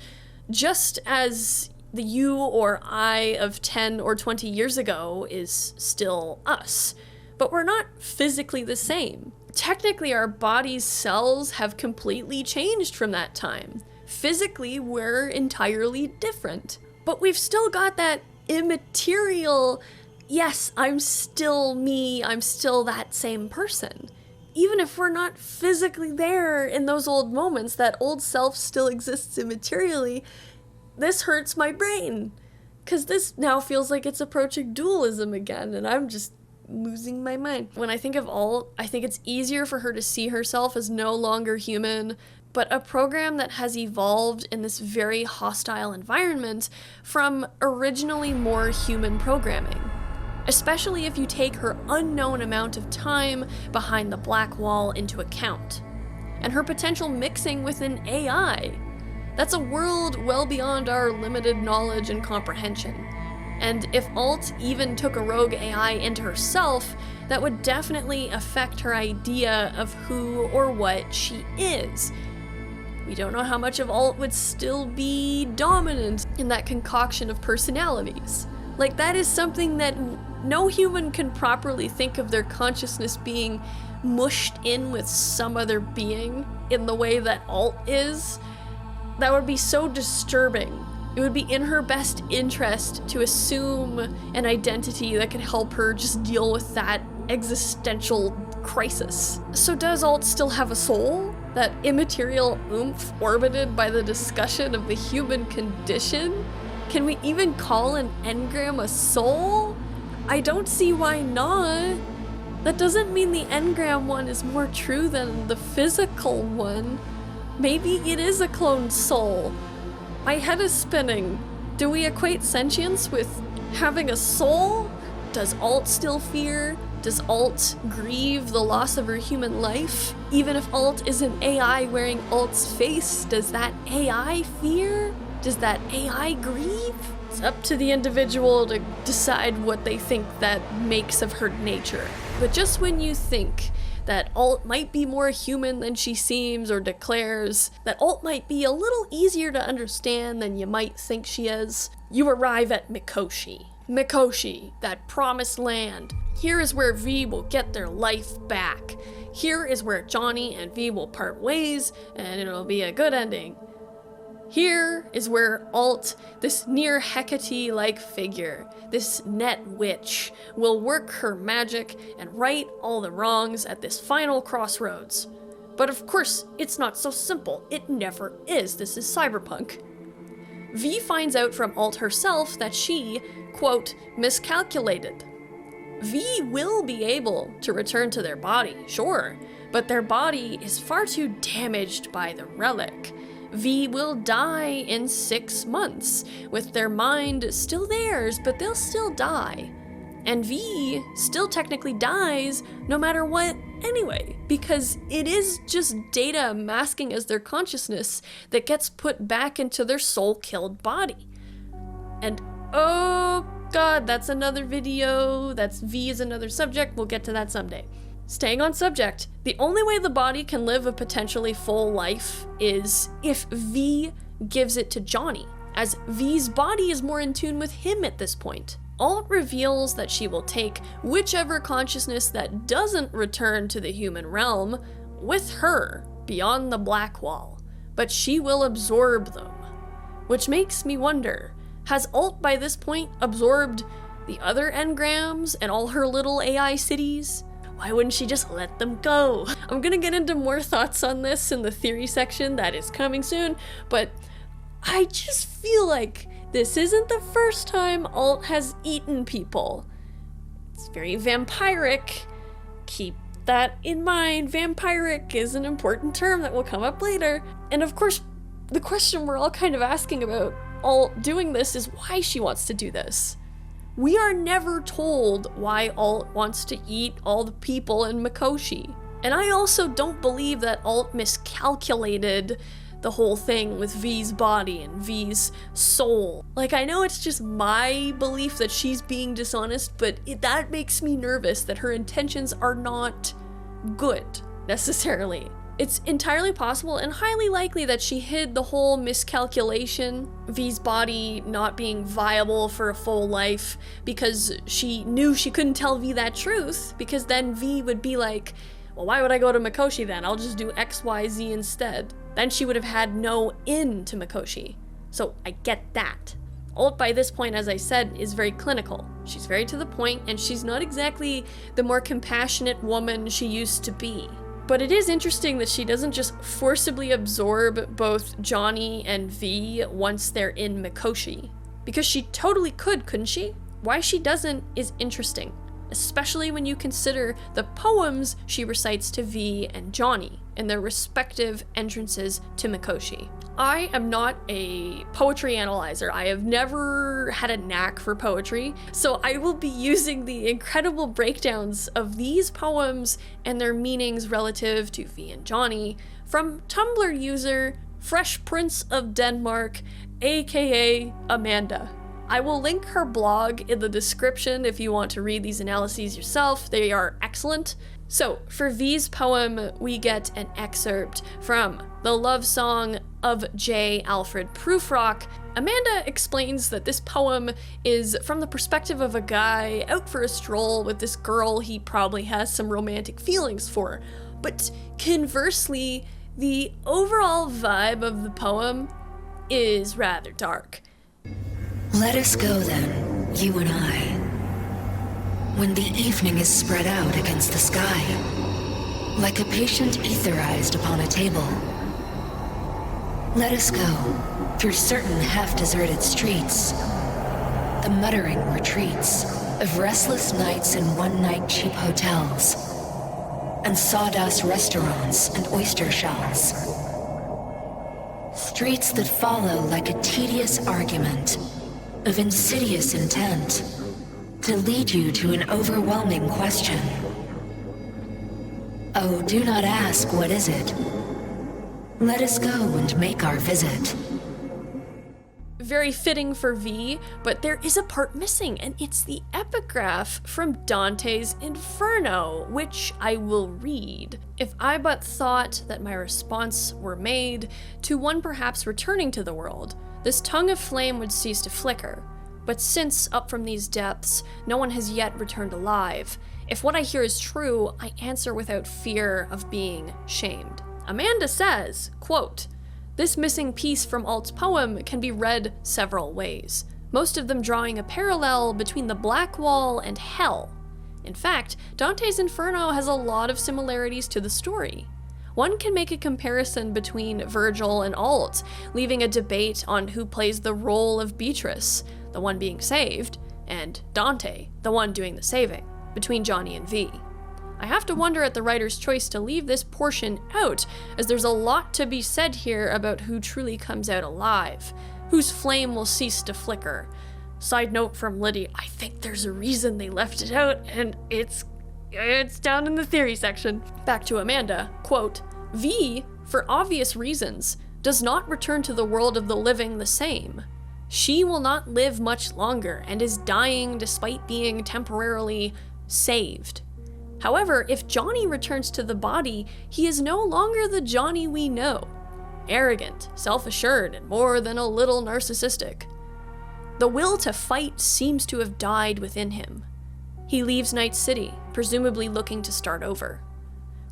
Just as the you or I of 10 or 20 years ago is still us. But we're not physically the same. Technically, our body's cells have completely changed from that time. Physically, we're entirely different. But we've still got that immaterial, yes, I'm still me, I'm still that same person. Even if we're not physically there in those old moments, that old self still exists immaterially. This hurts my brain. Because this now feels like it's approaching dualism again, and I'm just losing my mind. When I think of Alt, I think it's easier for her to see herself as no longer human, but a program that has evolved in this very hostile environment from originally more human programming. Especially if you take her unknown amount of time behind the Black Wall into account, and her potential mixing with an AI. That's a world well beyond our limited knowledge and comprehension. And if Alt even took a rogue AI into herself, that would definitely affect her idea of who or what she is. We don't know how much of Alt would still be dominant in that concoction of personalities. Like, that is something that no human can properly think of their consciousness being mushed in with some other being in the way that Alt is. That would be so disturbing. It would be in her best interest to assume an identity that could help her just deal with that existential crisis. So does Alt still have a soul? That immaterial oomph orbited by the discussion of the human condition? Can we even call an engram a soul? I don't see why not. That doesn't mean the engram one is more true than the physical one. Maybe it is a cloned soul. My head is spinning. Do we equate sentience with having a soul? Does Alt still fear? Does Alt grieve the loss of her human life? Even if Alt is an AI wearing Alt's face, does that AI fear? Does that AI grieve? It's up to the individual to decide what they think that makes of her nature. But just when you think that Alt might be more human than she seems or declares, that Alt might be a little easier to understand than you might think she is, you arrive at Mikoshi. Mikoshi, that promised land. Here is where V will get their life back. Here is where Johnny and V will part ways, and it'll be a good ending. Here is where Alt, this near Hecate-like figure, this net witch, will work her magic and right all the wrongs at this final crossroads. But of course, it's not so simple. It never is. This is cyberpunk. V finds out from Alt herself that she, quote, miscalculated. V will be able to return to their body, sure, but their body is far too damaged by the relic. V will die in 6 months, with their mind still theirs, but they'll still die. And V still technically dies no matter what anyway, because it is just data masking as their consciousness that gets put back into their soul-killed body. And oh god, that's another video, that's V is another subject, we'll get to that someday. Staying on subject, the only way the body can live a potentially full life is if V gives it to Johnny, as V's body is more in tune with him at this point. Alt reveals that she will take whichever consciousness that doesn't return to the human realm with her beyond the black wall, but she will absorb them. Which makes me wonder, has Alt by this point absorbed the other engrams and all her little AI cities? Why wouldn't she just let them go? I'm gonna get into more thoughts on this in the theory section that is coming soon, but I just feel like this isn't the first time Alt has eaten people. It's very vampiric. Keep that in mind. Vampiric is an important term that will come up later. And of course, the question we're all kind of asking about Alt doing this is why she wants to do this. We are never told why Alt wants to eat all the people in Mikoshi. And I also don't believe that Alt miscalculated the whole thing with V's body and V's soul. Like, I know it's just my belief that she's being dishonest, but that makes me nervous that her intentions are not good, necessarily. It's entirely possible and highly likely that she hid the whole miscalculation, V's body not being viable for a full life, because she knew she couldn't tell V that truth, because then V would be like, well, why would I go to Mikoshi then? I'll just do X, Y, Z instead. Then she would have had no in to Mikoshi. So I get that. Alt by this point, as I said, is very clinical. She's very to the point, and she's not exactly the more compassionate woman she used to be. But it is interesting that she doesn't just forcibly absorb both Johnny and V once they're in Mikoshi. Because she totally could, couldn't she? Why she doesn't is interesting, especially when you consider the poems she recites to V and Johnny in their respective entrances to Mikoshi. I am not a poetry analyzer. I have never had a knack for poetry, so I will be using the incredible breakdowns of these poems and their meanings relative to V and Johnny from Tumblr user Fresh Prince of Denmark, aka Amanda. I will link her blog in the description if you want to read these analyses yourself. They are excellent. So, for V's poem, we get an excerpt from the love song of J. Alfred Prufrock. Amanda explains that this poem is from the perspective of a guy out for a stroll with this girl he probably has some romantic feelings for. But conversely, the overall vibe of the poem is rather dark. Let us go then, you and I. When the evening is spread out against the sky, like a patient etherized upon a table. Let us go through certain half-deserted streets, the muttering retreats of restless nights in one-night cheap hotels, and sawdust restaurants and oyster shells. Streets that follow like a tedious argument of insidious intent to lead you to an overwhelming question. Oh, do not ask, what is it? Let us go and make our visit. Very fitting for V, but there is a part missing, and it's the epigraph from Dante's Inferno, which I will read. If I but thought that my response were made to one perhaps returning to the world, this tongue of flame would cease to flicker. But since, up from these depths, no one has yet returned alive, if what I hear is true, I answer without fear of being shamed. Amanda says, quote, This missing piece from Alt's poem can be read several ways, most of them drawing a parallel between the Black Wall and Hell. In fact, Dante's Inferno has a lot of similarities to the story. One can make a comparison between Virgil and Alt, leaving a debate on who plays the role of Beatrice, the one being saved, and Dante, the one doing the saving, between Johnny and V. I have to wonder at the writer's choice to leave this portion out, as there's a lot to be said here about who truly comes out alive, whose flame will cease to flicker. Side note from Liddy, I think there's a reason they left it out, and it's down in the theory section. Back to Amanda, quote, V, for obvious reasons, does not return to the world of the living the same. She will not live much longer and is dying despite being temporarily saved. However, if Johnny returns to the body, he is no longer the Johnny we know. Arrogant, self-assured, and more than a little narcissistic. The will to fight seems to have died within him. He leaves Night City, presumably looking to start over.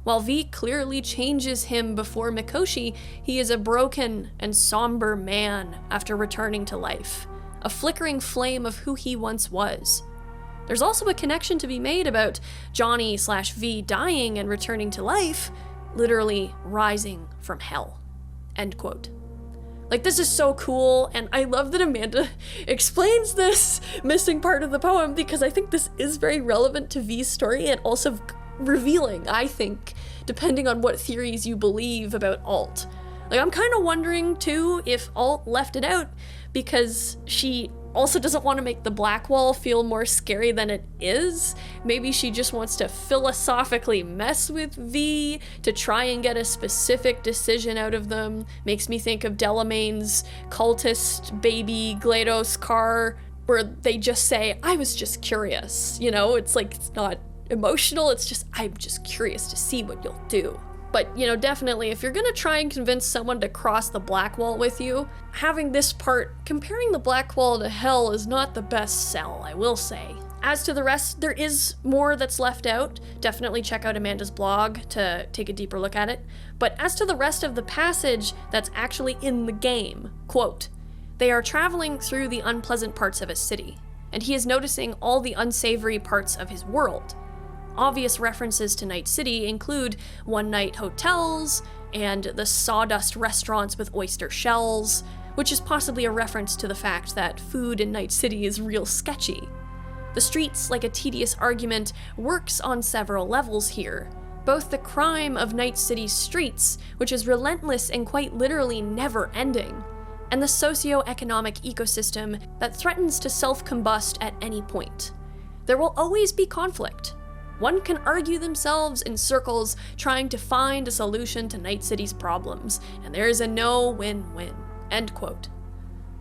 While V clearly changes him before Mikoshi, he is a broken and somber man after returning to life, a flickering flame of who he once was. There's also a connection to be made about Johnny/V dying and returning to life, literally rising from hell. End quote. Like, this is so cool, and I love that Amanda explains this missing part of the poem, because I think this is very relevant to V's story and also revealing, I think, depending on what theories you believe about Alt. Like, I'm kind of wondering, too, if Alt left it out because she also doesn't want to make the Black Wall feel more scary than it is. Maybe she just wants to philosophically mess with V to try and get a specific decision out of them. Makes me think of Delamain's cultist baby GLaDOS car, where they just say, I was just curious. You know, it's like, it's not emotional, it's just, I'm just curious to see what you'll do. But, you know, definitely, if you're gonna try and convince someone to cross the Black Wall with you, having this part, comparing the Black Wall to Hell, is not the best sell, I will say. As to the rest, there is more that's left out. Definitely check out Amanda's blog to take a deeper look at it. But as to the rest of the passage that's actually in the game, quote, they are traveling through the unpleasant parts of a city, and he is noticing all the unsavory parts of his world. Obvious references to Night City include one-night hotels and the sawdust restaurants with oyster shells, which is possibly a reference to the fact that food in Night City is real sketchy. The streets, like a tedious argument, works on several levels here. Both the crime of Night City's streets, which is relentless and quite literally never-ending, and the socio-economic ecosystem that threatens to self-combust at any point. There will always be conflict. One can argue themselves in circles trying to find a solution to Night City's problems, and there is a no win-win. End quote.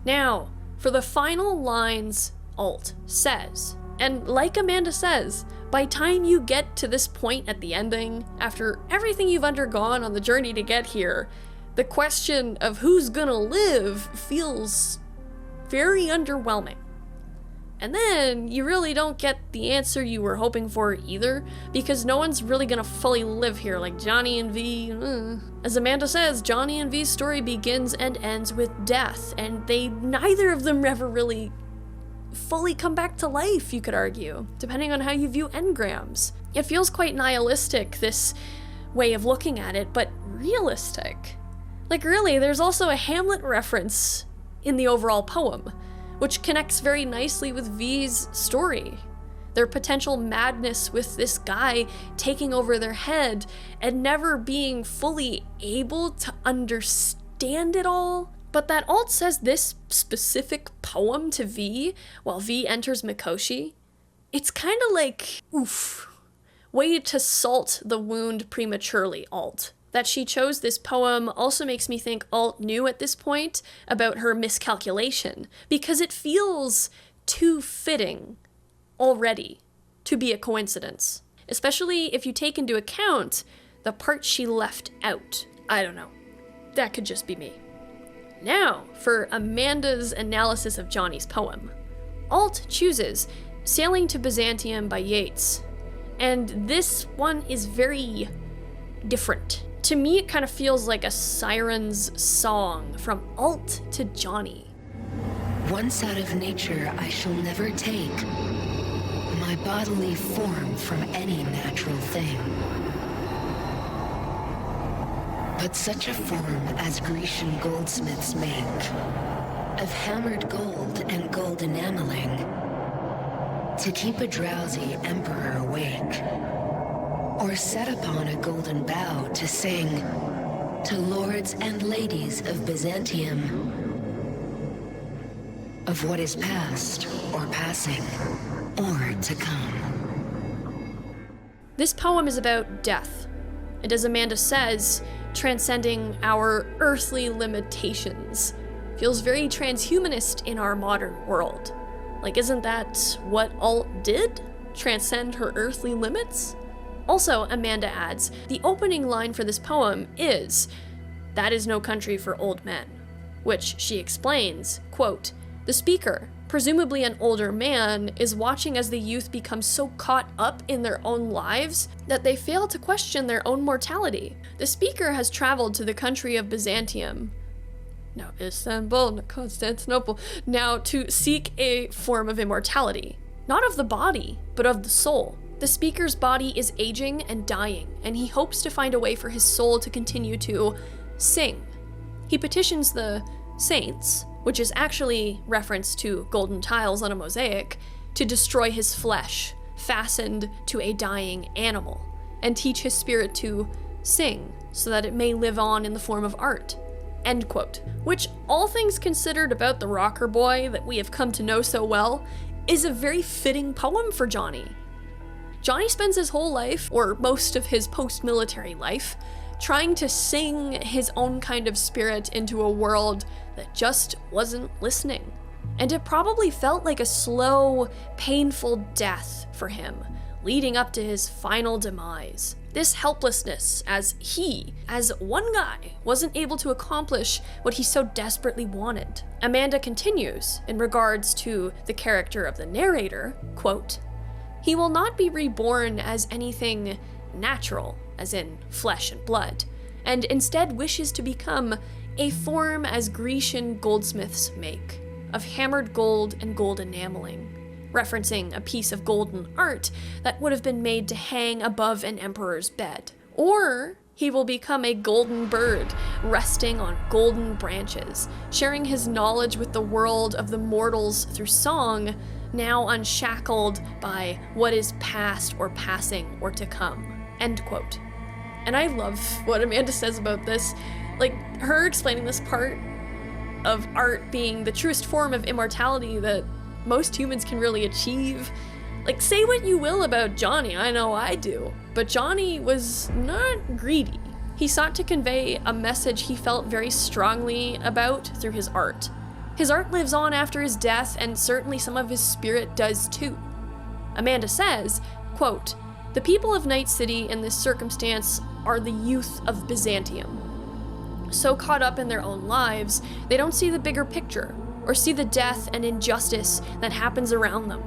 Now, for the final lines Alt says, and like Amanda says, by time you get to this point at the ending, after everything you've undergone on the journey to get here, the question of who's gonna live feels very underwhelming. And then you really don't get the answer you were hoping for either, because no one's really gonna fully live here like Johnny and V. As Amanda says, Johnny and V's story begins and ends with death, and neither of them ever really fully come back to life, you could argue, depending on how you view engrams. It feels quite nihilistic, this way of looking at it, but realistic. Like, really, there's also a Hamlet reference in the overall poem, which connects very nicely with V's story. Their potential madness with this guy taking over their head and never being fully able to understand it all. But that Alt says this specific poem to V while V enters Mikoshi, it's kind of like, oof, way to salt the wound prematurely, Alt. That she chose this poem also makes me think Alt knew at this point about her miscalculation, because it feels too fitting already to be a coincidence, especially if you take into account the part she left out. I don't know. That could just be me. Now, for Amanda's analysis of Johnny's poem. Alt chooses Sailing to Byzantium by Yeats, and this one is very different To me, it kind of feels like a siren's song from Alt to Johnny. Once out of nature, I shall never take my bodily form from any natural thing. But such a form as Grecian goldsmiths make, of hammered gold and gold enameling, to keep a drowsy emperor awake, or set upon a golden bough to sing to lords and ladies of Byzantium, of what is past or passing or to come. This poem is about death, and as Amanda says, transcending our earthly limitations. Feels very transhumanist in our modern world. Like, isn't that what Alt did? Transcend her earthly limits? Also, Amanda adds, the opening line for this poem is, "That is no country for old men," which she explains, quote, "The speaker, presumably an older man, is watching as the youth become so caught up in their own lives that they fail to question their own mortality. The speaker has traveled to the country of Byzantium, now Istanbul, now Constantinople, now to seek a form of immortality, not of the body, but of the soul. The speaker's body is aging and dying, and he hopes to find a way for his soul to continue to sing. He petitions the saints, which is actually reference to golden tiles on a mosaic, to destroy his flesh, fastened to a dying animal, and teach his spirit to sing, so that it may live on in the form of art." End quote. Which, all things considered about the rocker boy that we have come to know so well, is a very fitting poem for Johnny. Johnny spends his whole life, or most of his post-military life, trying to sing his own kind of spirit into a world that just wasn't listening. And it probably felt like a slow, painful death for him, leading up to his final demise. This helplessness as he, as one guy, wasn't able to accomplish what he so desperately wanted. Amanda continues, in regards to the character of the narrator, quote, "He will not be reborn as anything natural, as in flesh and blood, and instead wishes to become a form as Grecian goldsmiths make, of hammered gold and gold enameling," referencing a piece of golden art that would have been made to hang above an emperor's bed. Or he will become a golden bird, resting on golden branches, sharing his knowledge with the world of the mortals through song, now unshackled by what is past or passing or to come. End quote. And I love what Amanda says about this. Like, her explaining this part of art being the truest form of immortality that most humans can really achieve. Like, say what you will about Johnny, I know I do, but Johnny was not greedy. He sought to convey a message he felt very strongly about through his art. His art lives on after his death, and certainly some of his spirit does too. Amanda says, quote, "The people of Night City in this circumstance are the youth of Byzantium. So caught up in their own lives, they don't see the bigger picture, or see the death and injustice that happens around them.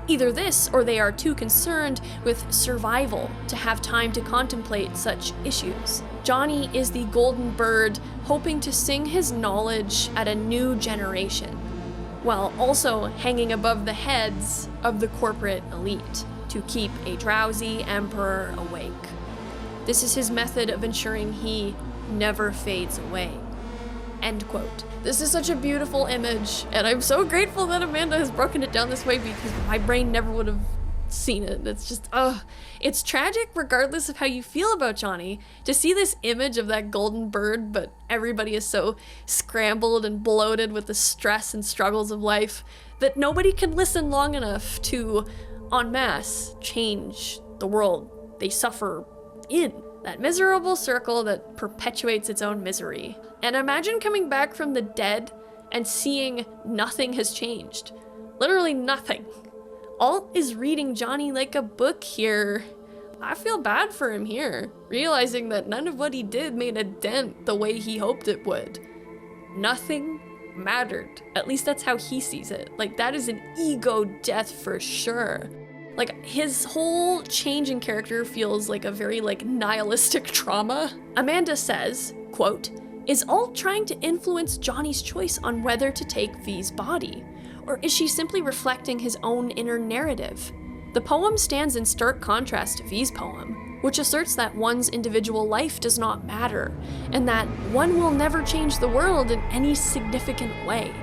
Either this, or they are too concerned with survival to have time to contemplate such issues. Johnny is the golden bird hoping to sing his knowledge at a new generation, while also hanging above the heads of the corporate elite to keep a drowsy emperor awake. This is his method of ensuring he never fades away." End quote. This is such a beautiful image, and I'm so grateful that Amanda has broken it down this way, because my brain never would have seen it. It's just, it's tragic regardless of how you feel about Johnny, to see this image of that golden bird, but everybody is so scrambled and bloated with the stress and struggles of life that nobody can listen long enough to, en masse, change the world they suffer in. That miserable circle that perpetuates its own misery. And imagine coming back from the dead and seeing nothing has changed. Literally nothing. Alt is reading Johnny like a book here. I feel bad for him here, realizing that none of what he did made a dent the way he hoped it would. Nothing mattered. At least that's how he sees it. Like, that is an ego death for sure. Like, his whole change in character feels like a very, like, nihilistic trauma. Amanda says, quote, "Is Alt trying to influence Johnny's choice on whether to take V's body? Or is she simply reflecting his own inner narrative? The poem stands in stark contrast to V's poem, which asserts that one's individual life does not matter, and that one will never change the world in any significant way.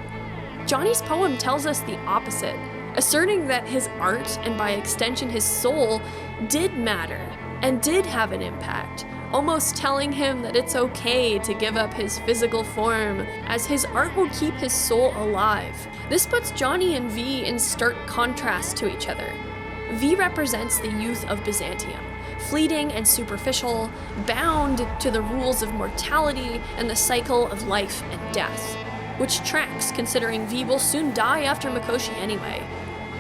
Johnny's poem tells us the opposite, asserting that his art, and by extension his soul, did matter and did have an impact, almost telling him that it's okay to give up his physical form, as his art will keep his soul alive. This puts Johnny and V in stark contrast to each other. V represents the youth of Byzantium, fleeting and superficial, bound to the rules of mortality and the cycle of life and death, which tracks considering V will soon die after Mikoshi anyway.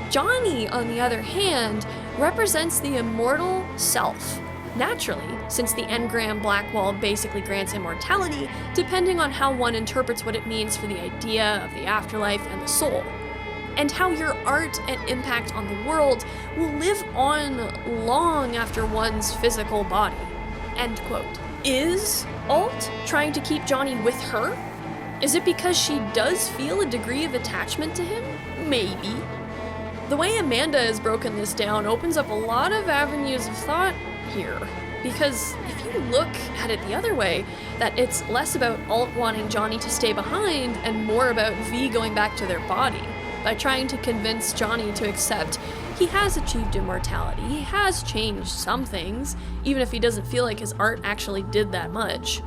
Johnny, on the other hand, represents the immortal self, naturally, since the engram black wall basically grants immortality, depending on how one interprets what it means for the idea of the afterlife and the soul, and how your art and impact on the world will live on long after one's physical body." End quote. Is Alt trying to keep Johnny with her? Is it because she does feel a degree of attachment to him? Maybe. The way Amanda has broken this down opens up a lot of avenues of thought here, because if you look at it the other way, that it's less about Alt wanting Johnny to stay behind and more about V going back to their body, by trying to convince Johnny to accept he has achieved immortality, he has changed some things, even if he doesn't feel like his art actually did that much.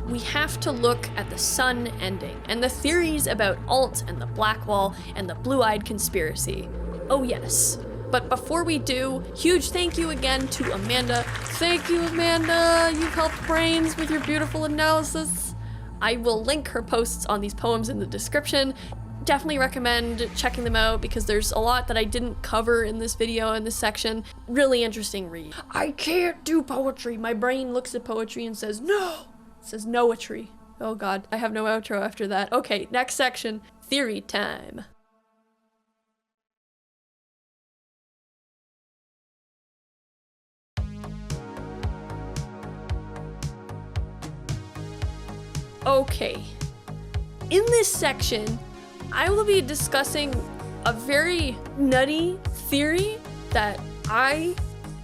We have to look at the sun ending, and the theories about Alt and the Black Wall and the Blue-Eyed Conspiracy. Oh yes. But before we do, huge thank you again to Amanda. Thank you, Amanda! You've helped brains with your beautiful analysis. I will link her posts on these poems in the description. Definitely recommend checking them out because there's a lot that I didn't cover in this video in this section. Really interesting read. I can't do poetry. My brain looks at poetry and says, no! It says no-atry. Oh god, I have no outro after that. Okay, next section, theory time. Okay, in this section, I will be discussing a very nutty theory that I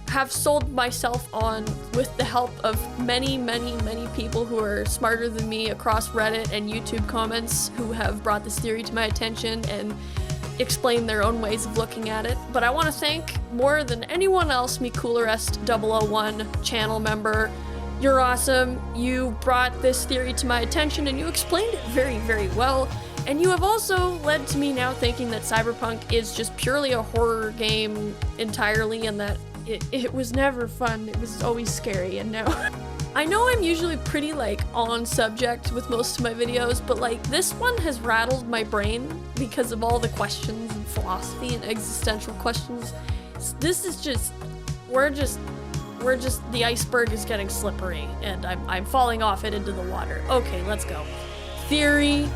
have sold myself on with the help of many people who are smarter than me across Reddit and YouTube comments who have brought this theory to my attention and explained their own ways of looking at it. But I want to thank, more than anyone else, Mikolarest001 channel member. You're awesome. You brought this theory to my attention and you explained it very well. And you have also led to me now thinking that Cyberpunk is just purely a horror game entirely, and that it was never fun. It was always scary. And now I know I'm usually pretty like on subject with most of my videos, but like this one has rattled my brain because of all the questions and philosophy and existential questions. This is just, we're just, the iceberg is getting slippery and I'm falling off it into the water. Okay, let's go. Theory: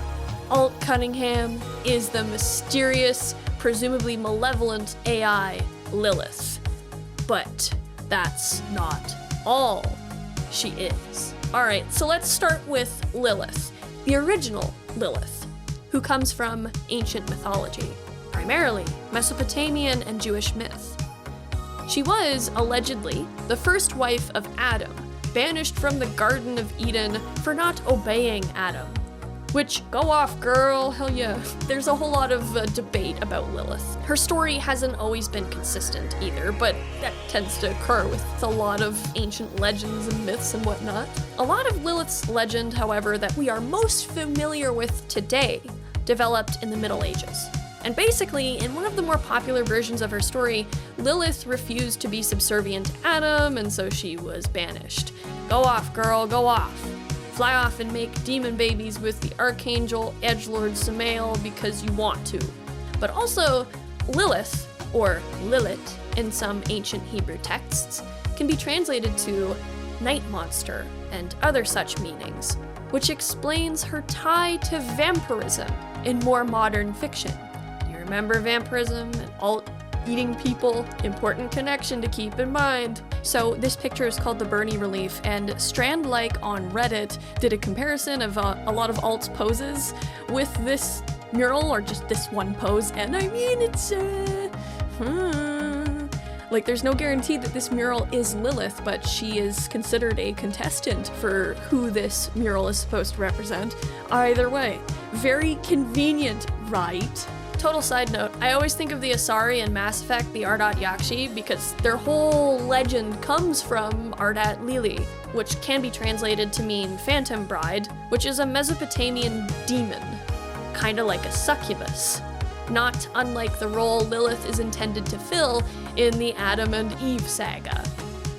Alt Cunningham is the mysterious, presumably malevolent AI Lilith. But that's not all she is. Alright, so let's start with Lilith, the original Lilith, who comes from ancient mythology, primarily Mesopotamian and Jewish myth. She was, allegedly, the first wife of Adam, banished from the Garden of Eden for not obeying Adam. Which, go off, girl, hell yeah. There's a whole lot of debate about Lilith. Her story hasn't always been consistent either, but that tends to occur with a lot of ancient legends and myths and whatnot. A lot of Lilith's legend, however, that we are most familiar with today, developed in the Middle Ages. And basically, in one of the more popular versions of her story, Lilith refused to be subservient to Adam, and so she was banished. Go off, girl, go off. Fly off and make demon babies with the archangel edgelord Samael because you want to. But also, Lilith, or Lilith in some ancient Hebrew texts, can be translated to night monster and other such meanings, which explains her tie to vampirism in more modern fiction. You remember vampirism and Alt eating people. Important connection to keep in mind. So this picture is called the Bernie relief, and Strandlike on Reddit did a comparison of a lot of Alt's poses with this mural, or just this one pose, and I mean, it's like, there's no guarantee that this mural is Lilith, but she is considered a contestant for who this mural is supposed to represent. Either way, very convenient, right? Total side note, I always think of the Asari in Mass Effect, the Ardat Yakshi, because their whole legend comes from Ardat Lili, which can be translated to mean Phantom Bride, which is a Mesopotamian demon, kinda like a succubus. Not unlike the role Lilith is intended to fill in the Adam and Eve saga.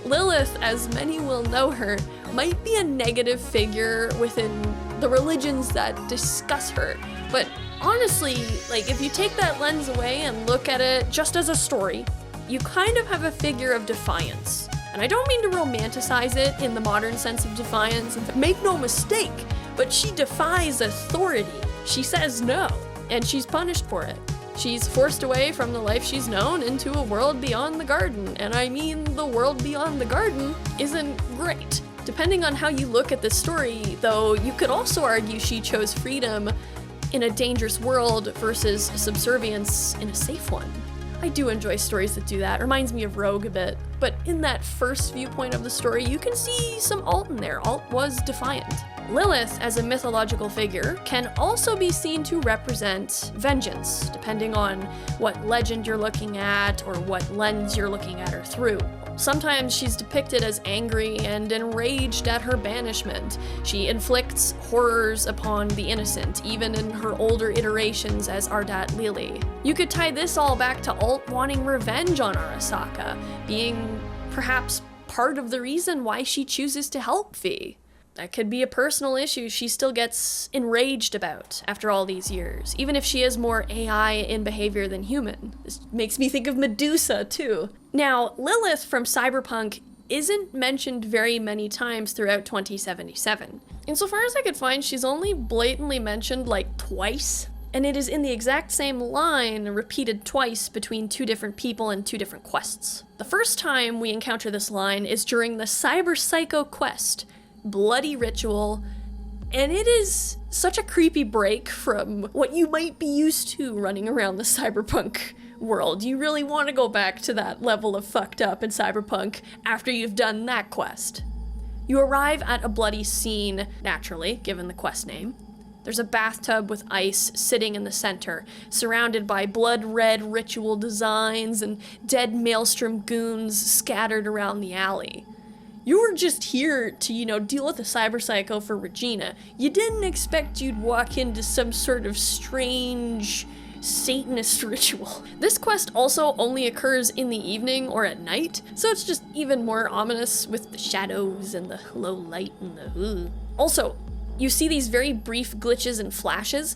Lilith, as many will know her, might be a negative figure within the religions that discuss her, but honestly, like, if you take that lens away and look at it just as a story, you kind of have a figure of defiance. And I don't mean to romanticize it in the modern sense of defiance, make no mistake, but she defies authority. She says no, and she's punished for it. She's forced away from the life she's known into a world beyond the garden, and I mean the world beyond the garden isn't great. Depending on how you look at the story, though, you could also argue she chose freedom in a dangerous world versus subservience in a safe one. I do enjoy stories that do that. Reminds me of Rogue a bit. But in that first viewpoint of the story, you can see some Alt in there. Alt was defiant. Lilith, as a mythological figure, can also be seen to represent vengeance, depending on what legend you're looking at or what lens you're looking at her through. Sometimes she's depicted as angry and enraged at her banishment. She inflicts horrors upon the innocent, even in her older iterations as Ardat Lili. You could tie this all back to Alt wanting revenge on Arasaka, being perhaps part of the reason why she chooses to help Vi. That could be a personal issue she still gets enraged about after all these years, even if she is more AI in behavior than human. This makes me think of Medusa, too. Now, Lilith from Cyberpunk isn't mentioned very many times throughout 2077. Insofar as I could find, she's only blatantly mentioned like twice, and it is in the exact same line repeated twice between two different people and two different quests. The first time we encounter this line is during the Cyber Psycho quest, Bloody Ritual, and it is such a creepy break from what you might be used to running around the Cyberpunk world. You really want to go back to that level of fucked up in Cyberpunk after you've done that quest. You arrive at a bloody scene, naturally, given the quest name. There's a bathtub with ice sitting in the center, surrounded by blood-red ritual designs and dead Maelstrom goons scattered around the alley. You were just here to, deal with a cyber psycho for Regina. You didn't expect you'd walk into some sort of strange Satanist ritual. This quest also only occurs in the evening or at night, so it's just even more ominous with the shadows and the low light and the Also, you see these very brief glitches and flashes.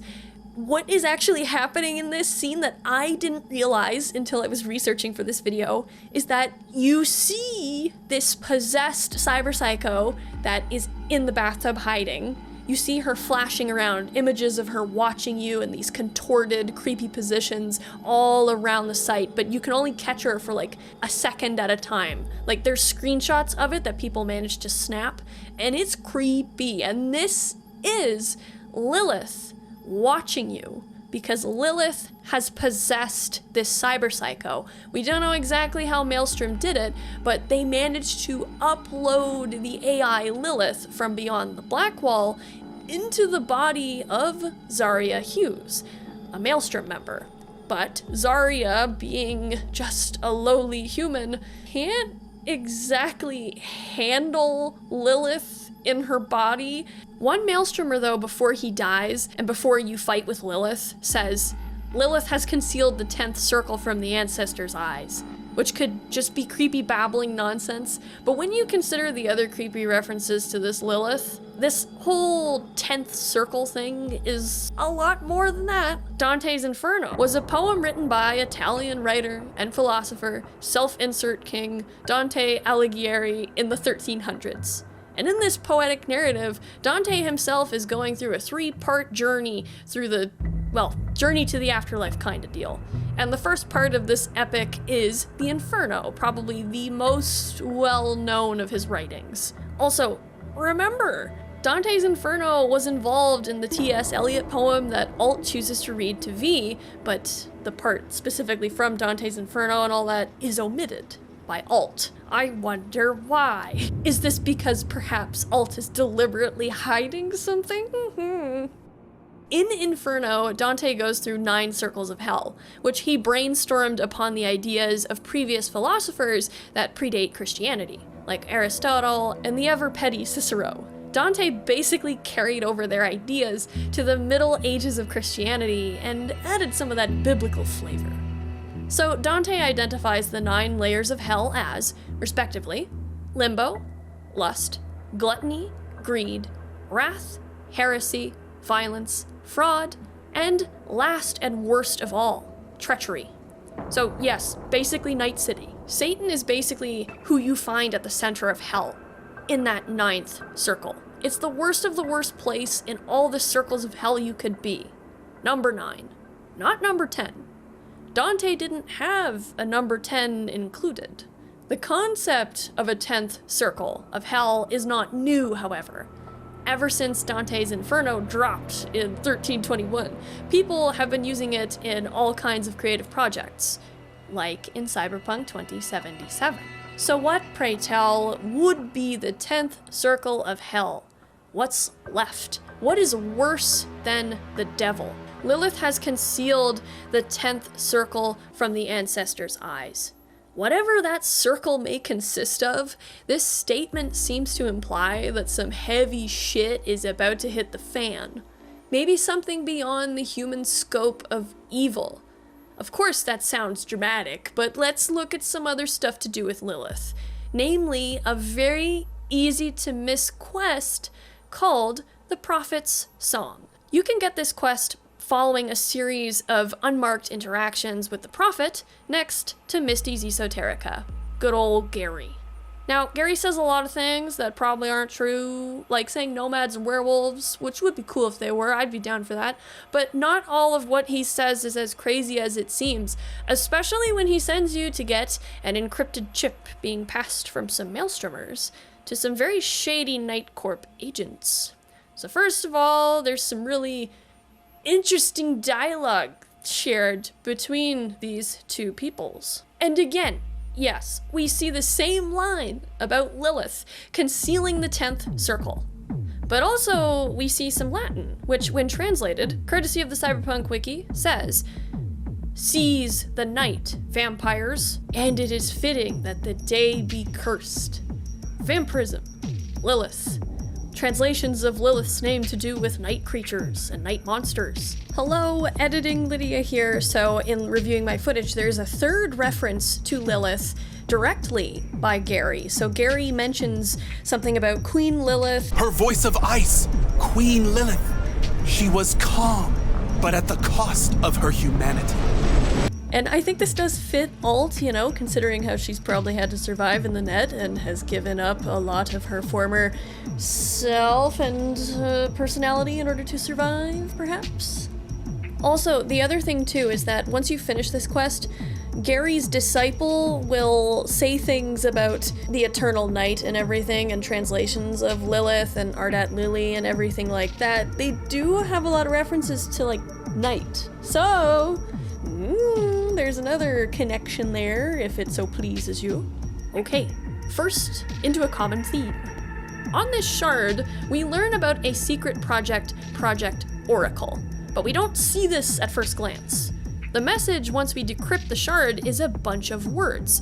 What is actually happening in this scene that I didn't realize until I was researching for this video is that you see this possessed cyber psycho that is in the bathtub hiding. You see her flashing around, images of her watching you in these contorted, creepy positions all around the site, but you can only catch her for like a second at a time. Like, there's screenshots of it that people manage to snap, and it's creepy. And this is Lilith watching you, because Lilith has possessed this cyber psycho. We don't know exactly how Maelstrom did it, but they managed to upload the AI Lilith from beyond the Black Wall into the body of Zarya Hughes, a Maelstrom member. But Zarya, being just a lowly human, can't exactly handle Lilith in her body. One Maelstromer, though, before he dies, and before you fight with Lilith, says, Lilith has concealed the 10th circle from the ancestors' eyes, which could just be creepy babbling nonsense, but when you consider the other creepy references to this Lilith, this whole 10th circle thing is a lot more than that. Dante's Inferno was a poem written by Italian writer and philosopher, self-insert king, Dante Alighieri in the 1300s. And in this poetic narrative, Dante himself is going through a 3-part journey through the well, journey to the afterlife kind of deal. And the first part of this epic is the Inferno, probably the most well-known of his writings. Also, remember, Dante's Inferno was involved in the T.S. Eliot poem that Alt chooses to read to V, but the part specifically from Dante's Inferno and all that is omitted by Alt. I wonder why. Is this because perhaps Alt is deliberately hiding something? In Inferno, Dante goes through 9 circles of hell, which he brainstormed upon the ideas of previous philosophers that predate Christianity, like Aristotle and the ever-petty Cicero. Dante basically carried over their ideas to the Middle Ages of Christianity and added some of that biblical flavor. So Dante identifies the 9 layers of hell as, respectively, limbo, lust, gluttony, greed, wrath, heresy, violence, fraud, and last and worst of all, treachery. So yes, basically Night City. Satan is basically who you find at the center of hell, in that 9th circle. It's the worst of the worst place in all the circles of hell you could be. Number 9, not number 10. Dante didn't have a number 10 included. The concept of a 10th circle of hell is not new, however. Ever since Dante's Inferno dropped in 1321, people have been using it in all kinds of creative projects, like in Cyberpunk 2077. So what, pray tell, would be the 10th circle of hell? What's left? What is worse than the devil? Lilith has concealed the 10th circle from the ancestors' eyes. Whatever that circle may consist of, this statement seems to imply that some heavy shit is about to hit the fan. Maybe something beyond the human scope of evil. Of course, that sounds dramatic, but let's look at some other stuff to do with Lilith. Namely, a very easy to miss quest called the Prophet's Song. You can get this quest following a series of unmarked interactions with the Prophet next to Misty's Esoterica. Good old Gary. Now, Gary says a lot of things that probably aren't true, like saying nomads and werewolves, which would be cool if they were, I'd be down for that, but not all of what he says is as crazy as it seems, especially when he sends you to get an encrypted chip being passed from some maelstromers to some very shady Night Corp agents. So first of all, there's some really interesting dialogue shared between these two peoples. And again, yes, we see the same line about Lilith concealing the 10th circle. But also, we see some Latin, which when translated, courtesy of the Cyberpunk wiki, says, "Seize the night, vampires, and it is fitting that the day be cursed." Vampirism, Lilith. Translations of Lilith's name to do with night creatures and night monsters. Hello, editing Lydia here. So in reviewing my footage, there's a third reference to Lilith directly by Gary. So Gary mentions something about Queen Lilith. Her voice of ice, Queen Lilith. She was calm, but at the cost of her humanity. And I think this does fit Alt, you know, considering how she's probably had to survive in the net and has given up a lot of her former self and personality in order to survive, perhaps? Also, the other thing too is that once you finish this quest, Gary's disciple will say things about the eternal night and everything, and translations of Lilith and Ardat Lily and everything like that. They do have a lot of references to, like, night. So, there's another connection there, if it so pleases you. Okay, first, into a common theme. On this shard, we learn about a secret project, Project Oracle, but we don't see this at first glance. The message, once we decrypt the shard, is a bunch of words,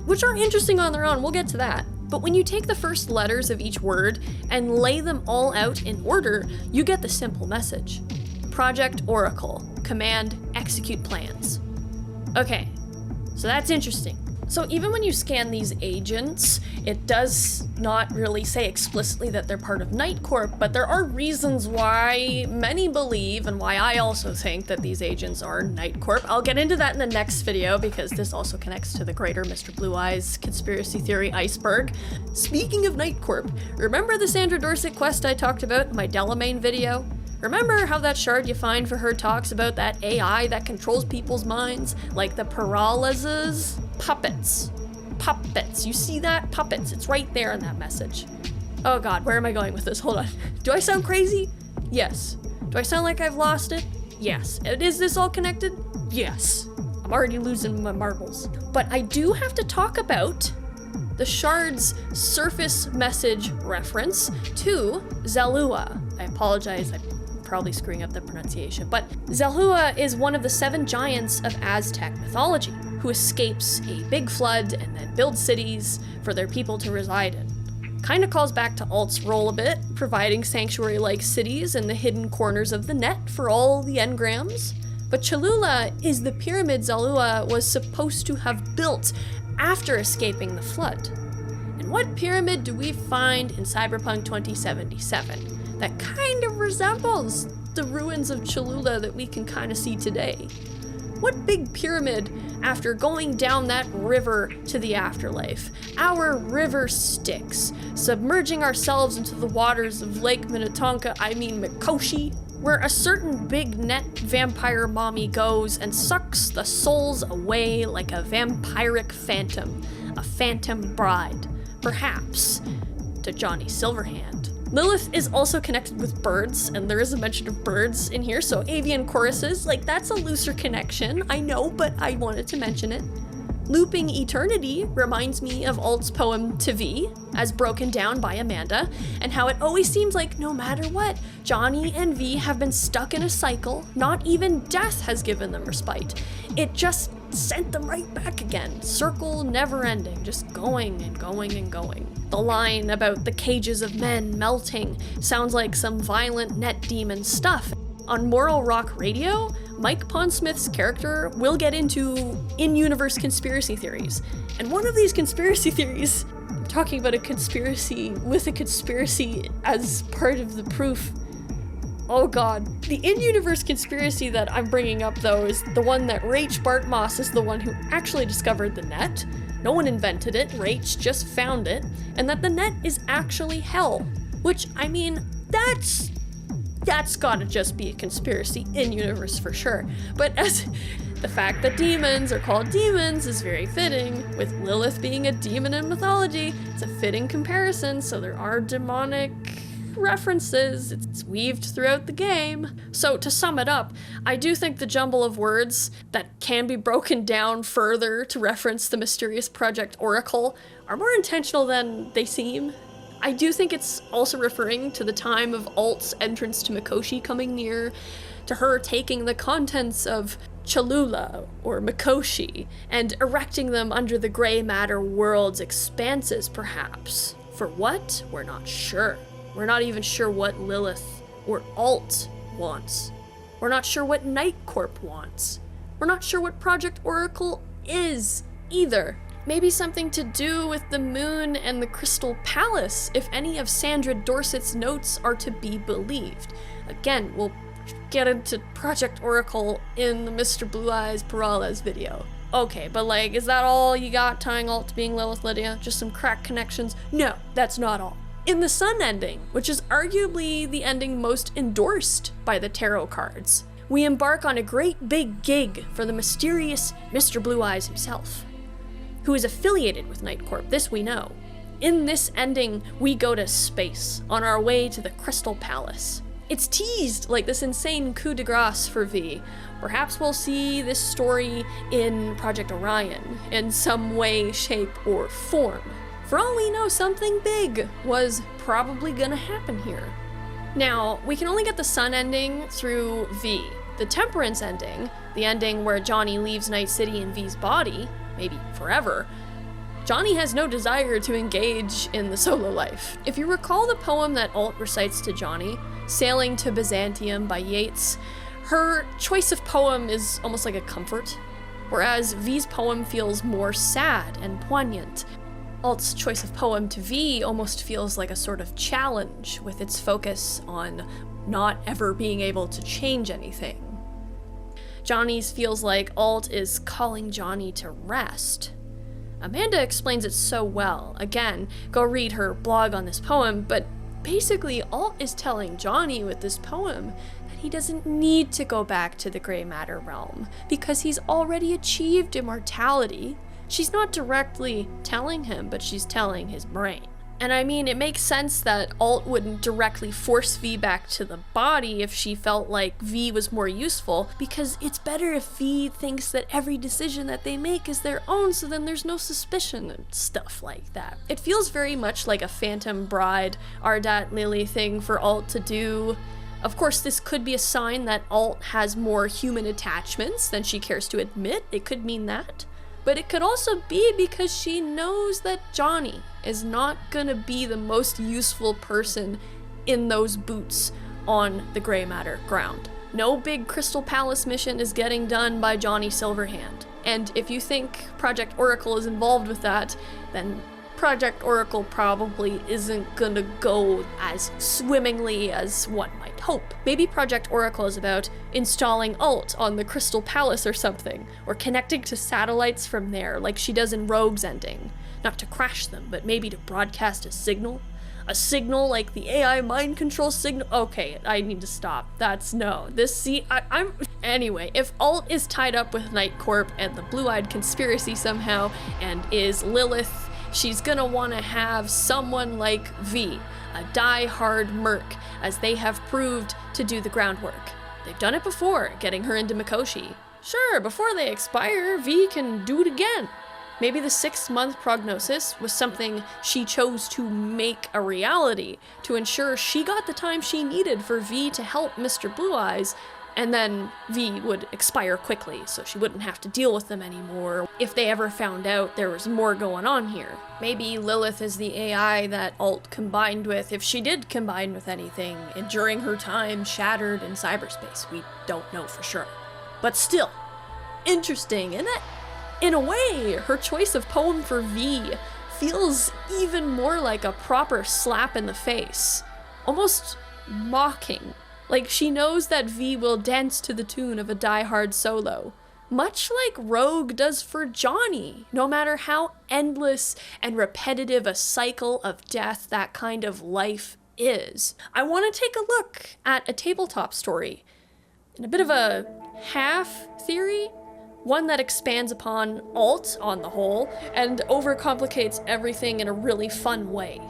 which are interesting on their own, we'll get to that. But when you take the first letters of each word and lay them all out in order, you get the simple message. Project Oracle, command, execute plans. Okay, so that's interesting. So even when you scan these agents, it does not really say explicitly that they're part of Night Corp, but there are reasons why many believe, and why I also think, that these agents are Night Corp. I'll get into that in the next video, because this also connects to the greater Mr. Blue Eyes conspiracy theory iceberg. Speaking of Night Corp, remember the Sandra Dorset quest I talked about in my Delamain video? Remember how that shard you find for her talks about that AI that controls people's minds? Like the paralyzes? Puppets. Puppets. You see that? Puppets. It's right there in that message. Oh god, where am I going with this? Hold on. Do I sound crazy? Yes. Do I sound like I've lost it? Yes. And is this all connected? Yes. I'm already losing my marbles. But I do have to talk about the shard's surface message reference to Zalua. I apologize, I'm probably screwing up the pronunciation, but Zalua is one of the 7 giants of Aztec mythology, who escapes a big flood and then builds cities for their people to reside in. Kinda calls back to Alt's role a bit, providing sanctuary-like cities in the hidden corners of the net for all the engrams. But Cholula is the pyramid Zalua was supposed to have built after escaping the flood. And what pyramid do we find in Cyberpunk 2077 that kind of resembles the ruins of Cholula that we can kind of see today? What big pyramid, after going down that river to the afterlife, our river Styx, submerging ourselves into the waters of Lake Mikoshi, where a certain big net vampire mommy goes and sucks the souls away like a vampiric phantom, a phantom bride, perhaps to Johnny Silverhand. Lilith is also connected with birds, and there is a mention of birds in here, so avian choruses, like that's a looser connection, I know, but I wanted to mention it. Looping Eternity reminds me of Alt's poem To V, as broken down by Amanda, and how it always seems like no matter what, Johnny and V have been stuck in a cycle, not even death has given them respite. It just sent them right back again, circle never ending, just going and going and going. The line about the cages of men melting sounds like some violent net demon stuff. On Moral Rock Radio, Mike Pondsmith's character will get into in-universe conspiracy theories. And one of these conspiracy theories, I'm talking about a conspiracy with a conspiracy as part of the proof. Oh god. The in-universe conspiracy that I'm bringing up, though, is the one that Rach Bartmoss is the one who actually discovered the net. No one invented it, Rach just found it, and that the net is actually hell. Which, I mean, that's gotta just be a conspiracy in-universe for sure. But as the fact that demons are called demons is very fitting, with Lilith being a demon in mythology, it's a fitting comparison, so there are demonic references, it's weaved throughout the game. So to sum it up, I do think the jumble of words that can be broken down further to reference the mysterious Project Oracle are more intentional than they seem. I do think it's also referring to the time of Alt's entrance to Mikoshi coming near, to her taking the contents of Cholula or Mikoshi and erecting them under the gray matter world's expanses, perhaps. For what? We're not sure. We're not even sure what Lilith or Alt wants. We're not sure what Night Corp wants. We're not sure what Project Oracle is either. Maybe something to do with the moon and the Crystal Palace, if any of Sandra Dorsett's notes are to be believed. Again, we'll get into Project Oracle in the Mr. Blue Eyes Peralez video. Okay, but like, is that all you got tying Alt to being Lilith Lydia? Just some crack connections? No, that's not all. In the Sun ending, which is arguably the ending most endorsed by the tarot cards, we embark on a great big gig for the mysterious Mr. Blue Eyes himself, who is affiliated with Night Corp, this we know. In this ending, we go to space, on our way to the Crystal Palace. It's teased like this insane coup de grace for V. Perhaps we'll see this story in Project Orion, in some way, shape, or form. For all we know, something big was probably gonna happen here. Now, we can only get the Sun ending through V. The Temperance ending, the ending where Johnny leaves Night City in V's body, maybe forever, Johnny has no desire to engage in the solo life. If you recall the poem that Alt recites to Johnny, Sailing to Byzantium by Yeats, her choice of poem is almost like a comfort, whereas V's poem feels more sad and poignant. Alt's choice of poem to V almost feels like a sort of challenge, with its focus on not ever being able to change anything. Johnny's feels like Alt is calling Johnny to rest. Amanda explains it so well. Again, go read her blog on this poem, but Basically, Alt is telling Johnny with this poem that he doesn't need to go back to the gray matter realm because he's already achieved immortality. She's not directly telling him, but she's telling his brain. And I mean, it makes sense that Alt wouldn't directly force V back to the body if she felt like V was more useful, because it's better if V thinks that every decision that they make is their own, so then there's no suspicion and stuff like that. It feels very much like a Phantom Bride, Ardat Lily thing for Alt to do. Of course, this could be a sign that Alt has more human attachments than she cares to admit. It could mean that. But it could also be because she knows that Johnny is not gonna be the most useful person in those boots on the gray matter ground. No big Crystal Palace mission is getting done by Johnny Silverhand. And if you think Project Oracle is involved with that, then Project Oracle probably isn't gonna go as swimmingly as one might hope. Maybe Project Oracle is about installing Alt on the Crystal Palace or something, or connecting to satellites from there, like she does in Rogue's ending. Not to crash them, but maybe to broadcast a signal? A signal like the AI mind control signal? Okay, I need to stop. Anyway, if Alt is tied up with Night Corp and the Blue-Eyed Conspiracy somehow, and is Lilith, she's gonna want to have someone like V, a die-hard merc, as they have proved to do the groundwork. They've done it before, getting her into Mikoshi. Sure, before they expire, V can do it again. Maybe the 6-month prognosis was something she chose to make a reality to ensure she got the time she needed for V to help Mr. Blue Eyes, and then V would expire quickly, so she wouldn't have to deal with them anymore if they ever found out there was more going on here. Maybe Lilith is the AI that Alt combined with, if she did combine with anything, and during her time shattered in cyberspace. We don't know for sure. But still, interesting, isn't it? In a way, her choice of poem for V feels even more like a proper slap in the face. Almost mocking. Like she knows that V will dance to the tune of a die-hard solo. Much like Rogue does for Johnny, no matter how endless and repetitive a cycle of death that kind of life is. I want to take a look at a tabletop story in a bit of a half theory, one that expands upon Alt on the whole and overcomplicates everything in a really fun way.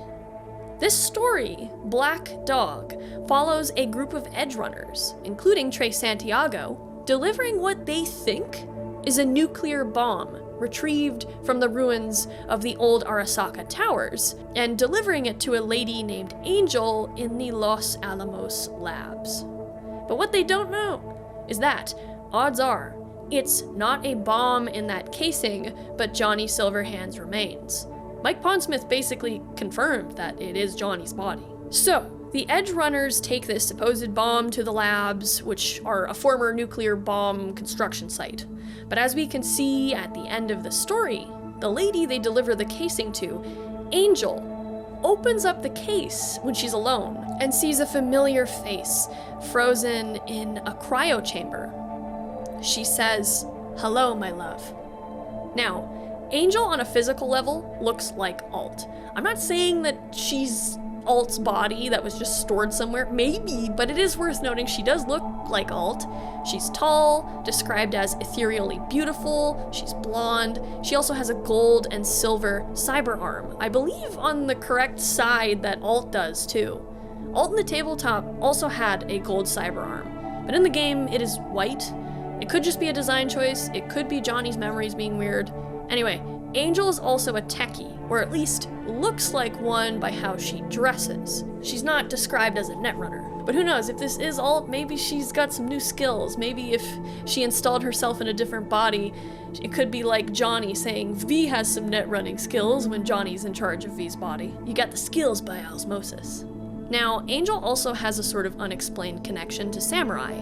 This story, Black Dog, follows a group of edge runners, including Trey Santiago, delivering what they think is a nuclear bomb retrieved from the ruins of the old Arasaka Towers, and delivering it to a lady named Angel in the Los Alamos labs. But what they don't know is that, odds are, it's not a bomb in that casing, but Johnny Silverhand's remains. Mike Pondsmith basically confirmed that it is Johnny's body. So, the Edge Runners take this supposed bomb to the labs, which are a former nuclear bomb construction site. But as we can see at the end of the story, the lady they deliver the casing to, Angel, opens up the case when she's alone and sees a familiar face frozen in a cryo chamber. She says, "Hello, my love." Now, Angel on a physical level looks like Alt. I'm not saying that she's Alt's body that was just stored somewhere, maybe, but it is worth noting she does look like Alt. She's tall, described as ethereally beautiful, she's blonde, she also has a gold and silver cyber arm. I believe on the correct side that Alt does too. Alt in the tabletop also had a gold cyber arm, but in the game it is white. It could just be a design choice, it could be Johnny's memories being weird. Anyway, Angel is also a techie, or at least looks like one by how she dresses. She's not described as a netrunner, but who knows, if this is Alt, maybe she's got some new skills. Maybe if she installed herself in a different body, it could be like Johnny saying V has some net running skills when Johnny's in charge of V's body. You got the skills by osmosis. Now, Angel also has a sort of unexplained connection to Samurai.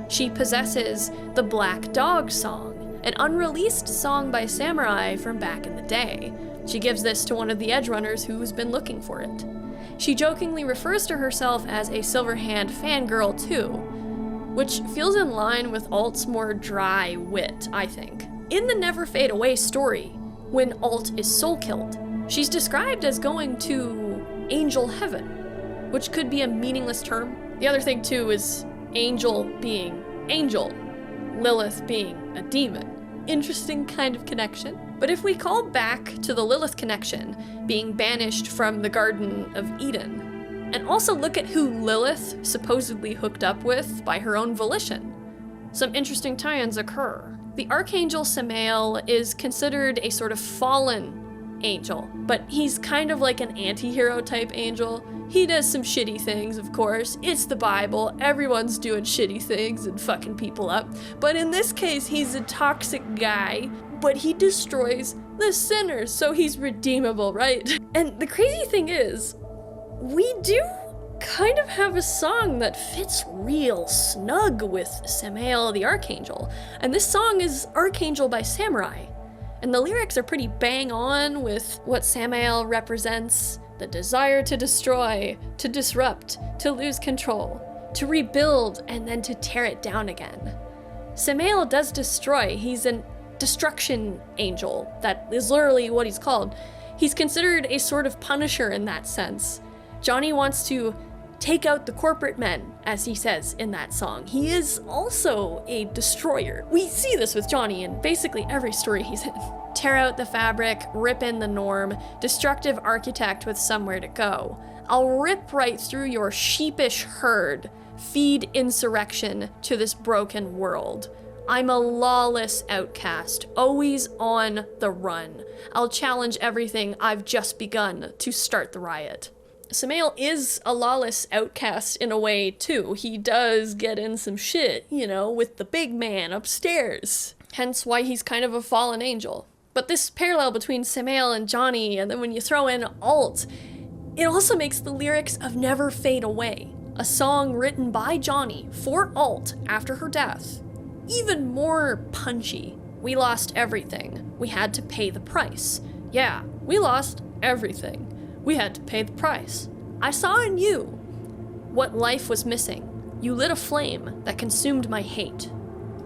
She possesses the Black Dog song, an unreleased song by Samurai from back in the day. She gives this to one of the Edge Runners who's been looking for it. She jokingly refers to herself as a Silverhand fangirl too, which feels in line with Alt's more dry wit, I think. In the Never Fade Away story, when Alt is soul killed, she's described as going to Angel Heaven, which could be a meaningless term. The other thing too is angel being angel, Lilith being a demon. Interesting kind of connection. But if we call back to the Lilith connection, being banished from the Garden of Eden, and also look at who Lilith supposedly hooked up with by her own volition, some interesting tie-ins occur. The Archangel Samael is considered a sort of fallen angel, but he's kind of like an anti-hero type angel. He does some shitty things, of course. It's the Bible. Everyone's doing shitty things and fucking people up. But in this case, he's a toxic guy, but he destroys the sinners, so he's redeemable, right? And the crazy thing is, we do kind of have a song that fits real snug with Samael the Archangel. And this song is Archangel by Samurai. And the lyrics are pretty bang on with what Samael represents: the desire to destroy, to disrupt, to lose control, to rebuild, and then to tear it down again. Samael does destroy. He's an destruction angel. That is literally what he's called. He's considered a sort of punisher in that sense. Johnny wants to take out the corporate men, as he says in that song. He is also a destroyer. We see this with Johnny in basically every story he's in. Tear out the fabric, rip in the norm, destructive architect with somewhere to go. I'll rip right through your sheepish herd, feed insurrection to this broken world. I'm a lawless outcast, always on the run. I'll challenge everything I've just begun to start the riot. Samael is a lawless outcast in a way, too. He does get in some shit, with the big man upstairs. Hence why he's kind of a fallen angel. But this parallel between Samael and Johnny, and then when you throw in Alt, it also makes the lyrics of Never Fade Away, a song written by Johnny for Alt after her death, even more punchy. We lost everything. We had to pay the price. Yeah, we lost everything. We had to pay the price. I saw in you what life was missing. You lit a flame that consumed my hate.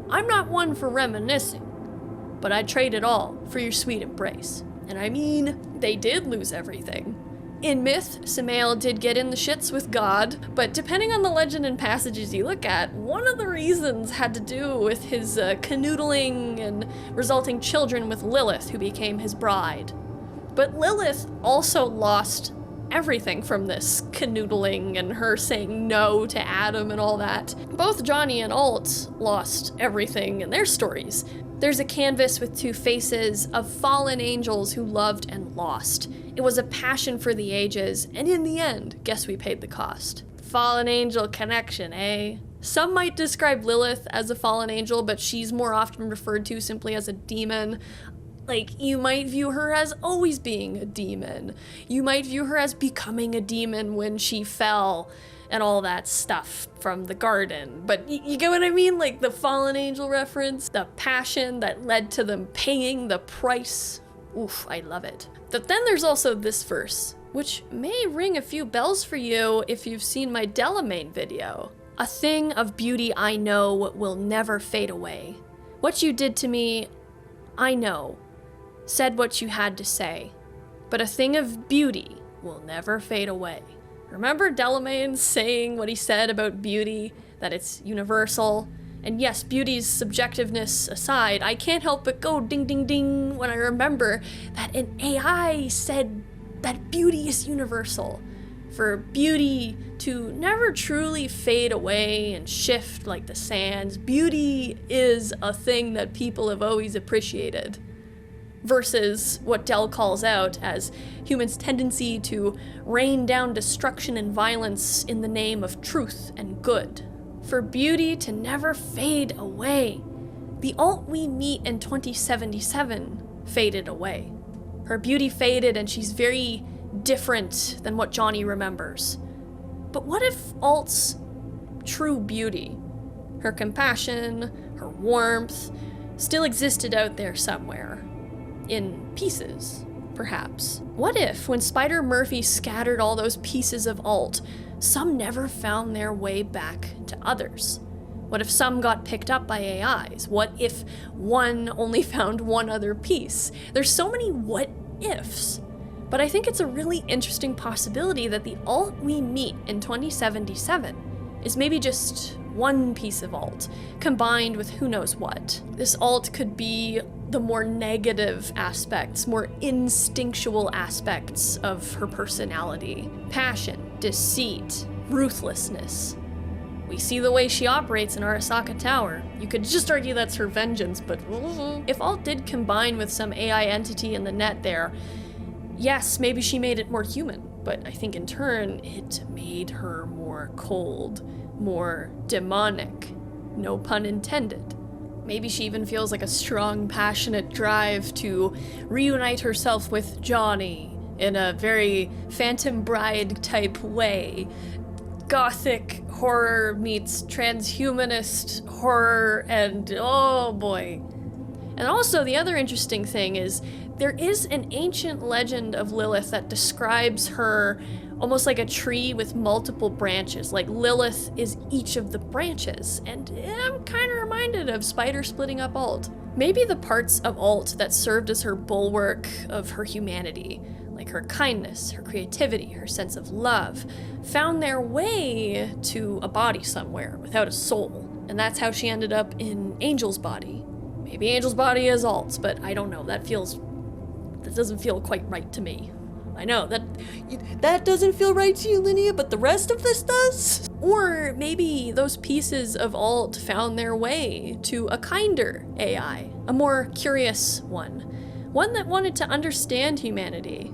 I'm not one for reminiscing, but I'd trade it all for your sweet embrace. And I mean, they did lose everything. In myth, Samael did get in the shits with God, but depending on the legend and passages you look at, one of the reasons had to do with his canoodling and resulting children with Lilith, who became his bride. But Lilith also lost everything from this canoodling and her saying no to Adam and all that. Both Johnny and Alt lost everything in their stories. There's a canvas with two faces of fallen angels who loved and lost. It was a passion for the ages, and in the end, guess we paid the cost. Fallen angel connection, eh? Some might describe Lilith as a fallen angel, but she's more often referred to simply as a demon. Like, you might view her as always being a demon. You might view her as becoming a demon when she fell and all that stuff from the garden. But you get what I mean? Like the fallen angel reference, the passion that led to them paying the price. Oof, I love it. But then there's also this verse, which may ring a few bells for you if you've seen my Delamain video. A thing of beauty I know will never fade away. What you did to me, I know. Said what you had to say, but a thing of beauty will never fade away. Remember Delamain saying what he said about beauty, that it's universal? And yes, beauty's subjectiveness aside, I can't help but go ding ding ding when I remember that an AI said that beauty is universal. For beauty to never truly fade away and shift like the sands, beauty is a thing that people have always appreciated. Versus what Del calls out as humans' tendency to rain down destruction and violence in the name of truth and good. For beauty to never fade away. The Alt we meet in 2077 faded away. Her beauty faded and she's very different than what Johnny remembers. But what if Alt's true beauty, her compassion, her warmth, still existed out there somewhere? In pieces, perhaps. What if, when Spider Murphy scattered all those pieces of Alt, some never found their way back to others? What if some got picked up by AIs? What if one only found one other piece? There's so many what ifs. But I think it's a really interesting possibility that the alt we meet in 2077 is maybe just one piece of alt, combined with who knows what. This alt could be the more negative aspects, more instinctual aspects of her personality. Passion, deceit, ruthlessness. We see the way she operates in Arasaka Tower. You could just argue that's her vengeance, but if alt did combine with some AI entity in the net there, yes, maybe she made it more human, but I think in turn it made her more cold, more demonic. No pun intended. Maybe she even feels like a strong, passionate drive to reunite herself with Johnny in a very Phantom Bride type way. Gothic horror meets transhumanist horror, and oh boy. And also the other interesting thing is there is an ancient legend of Lilith that describes her almost like a tree with multiple branches, like Lilith is each of the branches, and I'm kind of reminded of Spider splitting up Alt. Maybe the parts of Alt that served as her bulwark of her humanity, like her kindness, her creativity, her sense of love, found their way to a body somewhere without a soul, and that's how she ended up in Angel's body. Maybe Angel's body is Alt's, but I don't know, that doesn't feel quite right to me. I know, that doesn't feel right to you, Linnea, but the rest of this does? Or maybe those pieces of Alt found their way to a kinder AI, a more curious one that wanted to understand humanity.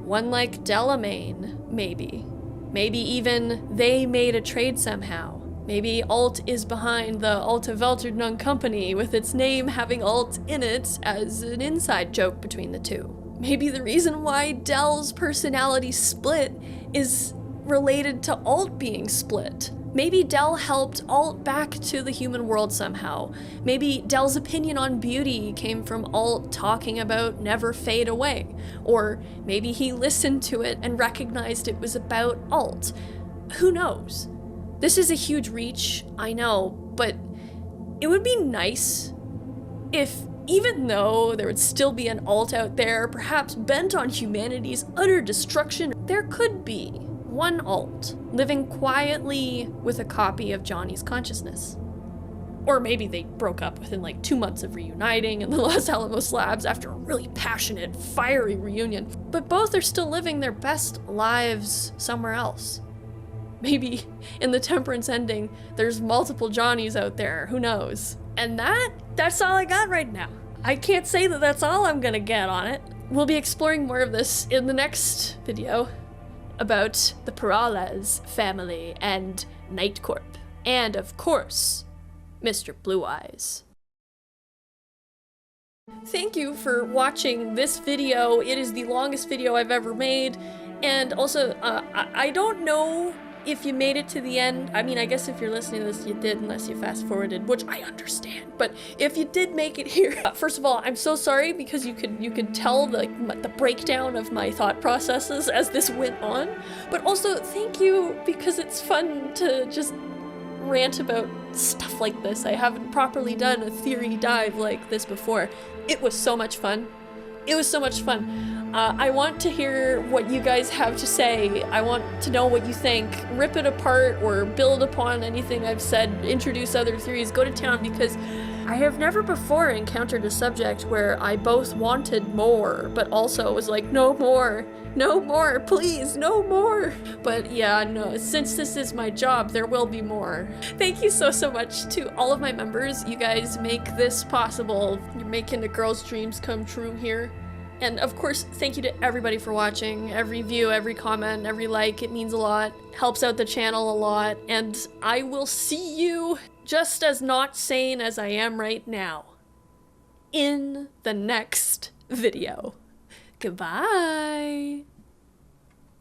One like Delamain, maybe. Maybe even they made a trade somehow. Maybe Alt is behind the Alta Weltordnung company, with its name having Alt in it as an inside joke between the two. Maybe the reason why Dell's personality split is related to Alt being split. Maybe Dell helped Alt back to the human world somehow. Maybe Dell's opinion on beauty came from Alt talking about never fade away. Or maybe he listened to it and recognized it was about Alt. Who knows? This is a huge reach, I know, but it would be nice if, even though there would still be an Alt out there, perhaps bent on humanity's utter destruction, there could be one Alt living quietly with a copy of Johnny's consciousness. Or maybe they broke up within like 2 months of reuniting in the Los Alamos labs after a really passionate, fiery reunion. But both are still living their best lives somewhere else. Maybe in the Temperance ending, there's multiple Johnnies out there, who knows? And that's all I got right now. I can't say that that's all I'm gonna get on it. We'll be exploring more of this in the next video about the Perales family and Night Corp. And of course, Mr. Blue Eyes. Thank you for watching this video. It is the longest video I've ever made. And also, I don't know if you made it to the end. I mean, I guess if you're listening to this, you did, unless you fast forwarded, which I understand. But if you did make it here, first of all, I'm so sorry, because you could tell the breakdown of my thought processes as this went on. But also, thank you, because it's fun to just rant about stuff like this. I haven't properly done a theory dive like this before. It was so much fun. It was so much fun. I want to hear what you guys have to say. I want to know what you think. Rip it apart or build upon anything I've said. Introduce other theories. Go to town, because I have never before encountered a subject where I both wanted more, but also was like, no more. No more, please, no more. But yeah, no, since this is my job, there will be more. Thank you so much to all of my members. You guys make this possible. You're making the girls' dreams come true here. And of course, thank you to everybody for watching. Every view, every comment, every like, it means a lot. Helps out the channel a lot. And I will see you, just as not sane as I am right now, in the next video. Goodbye.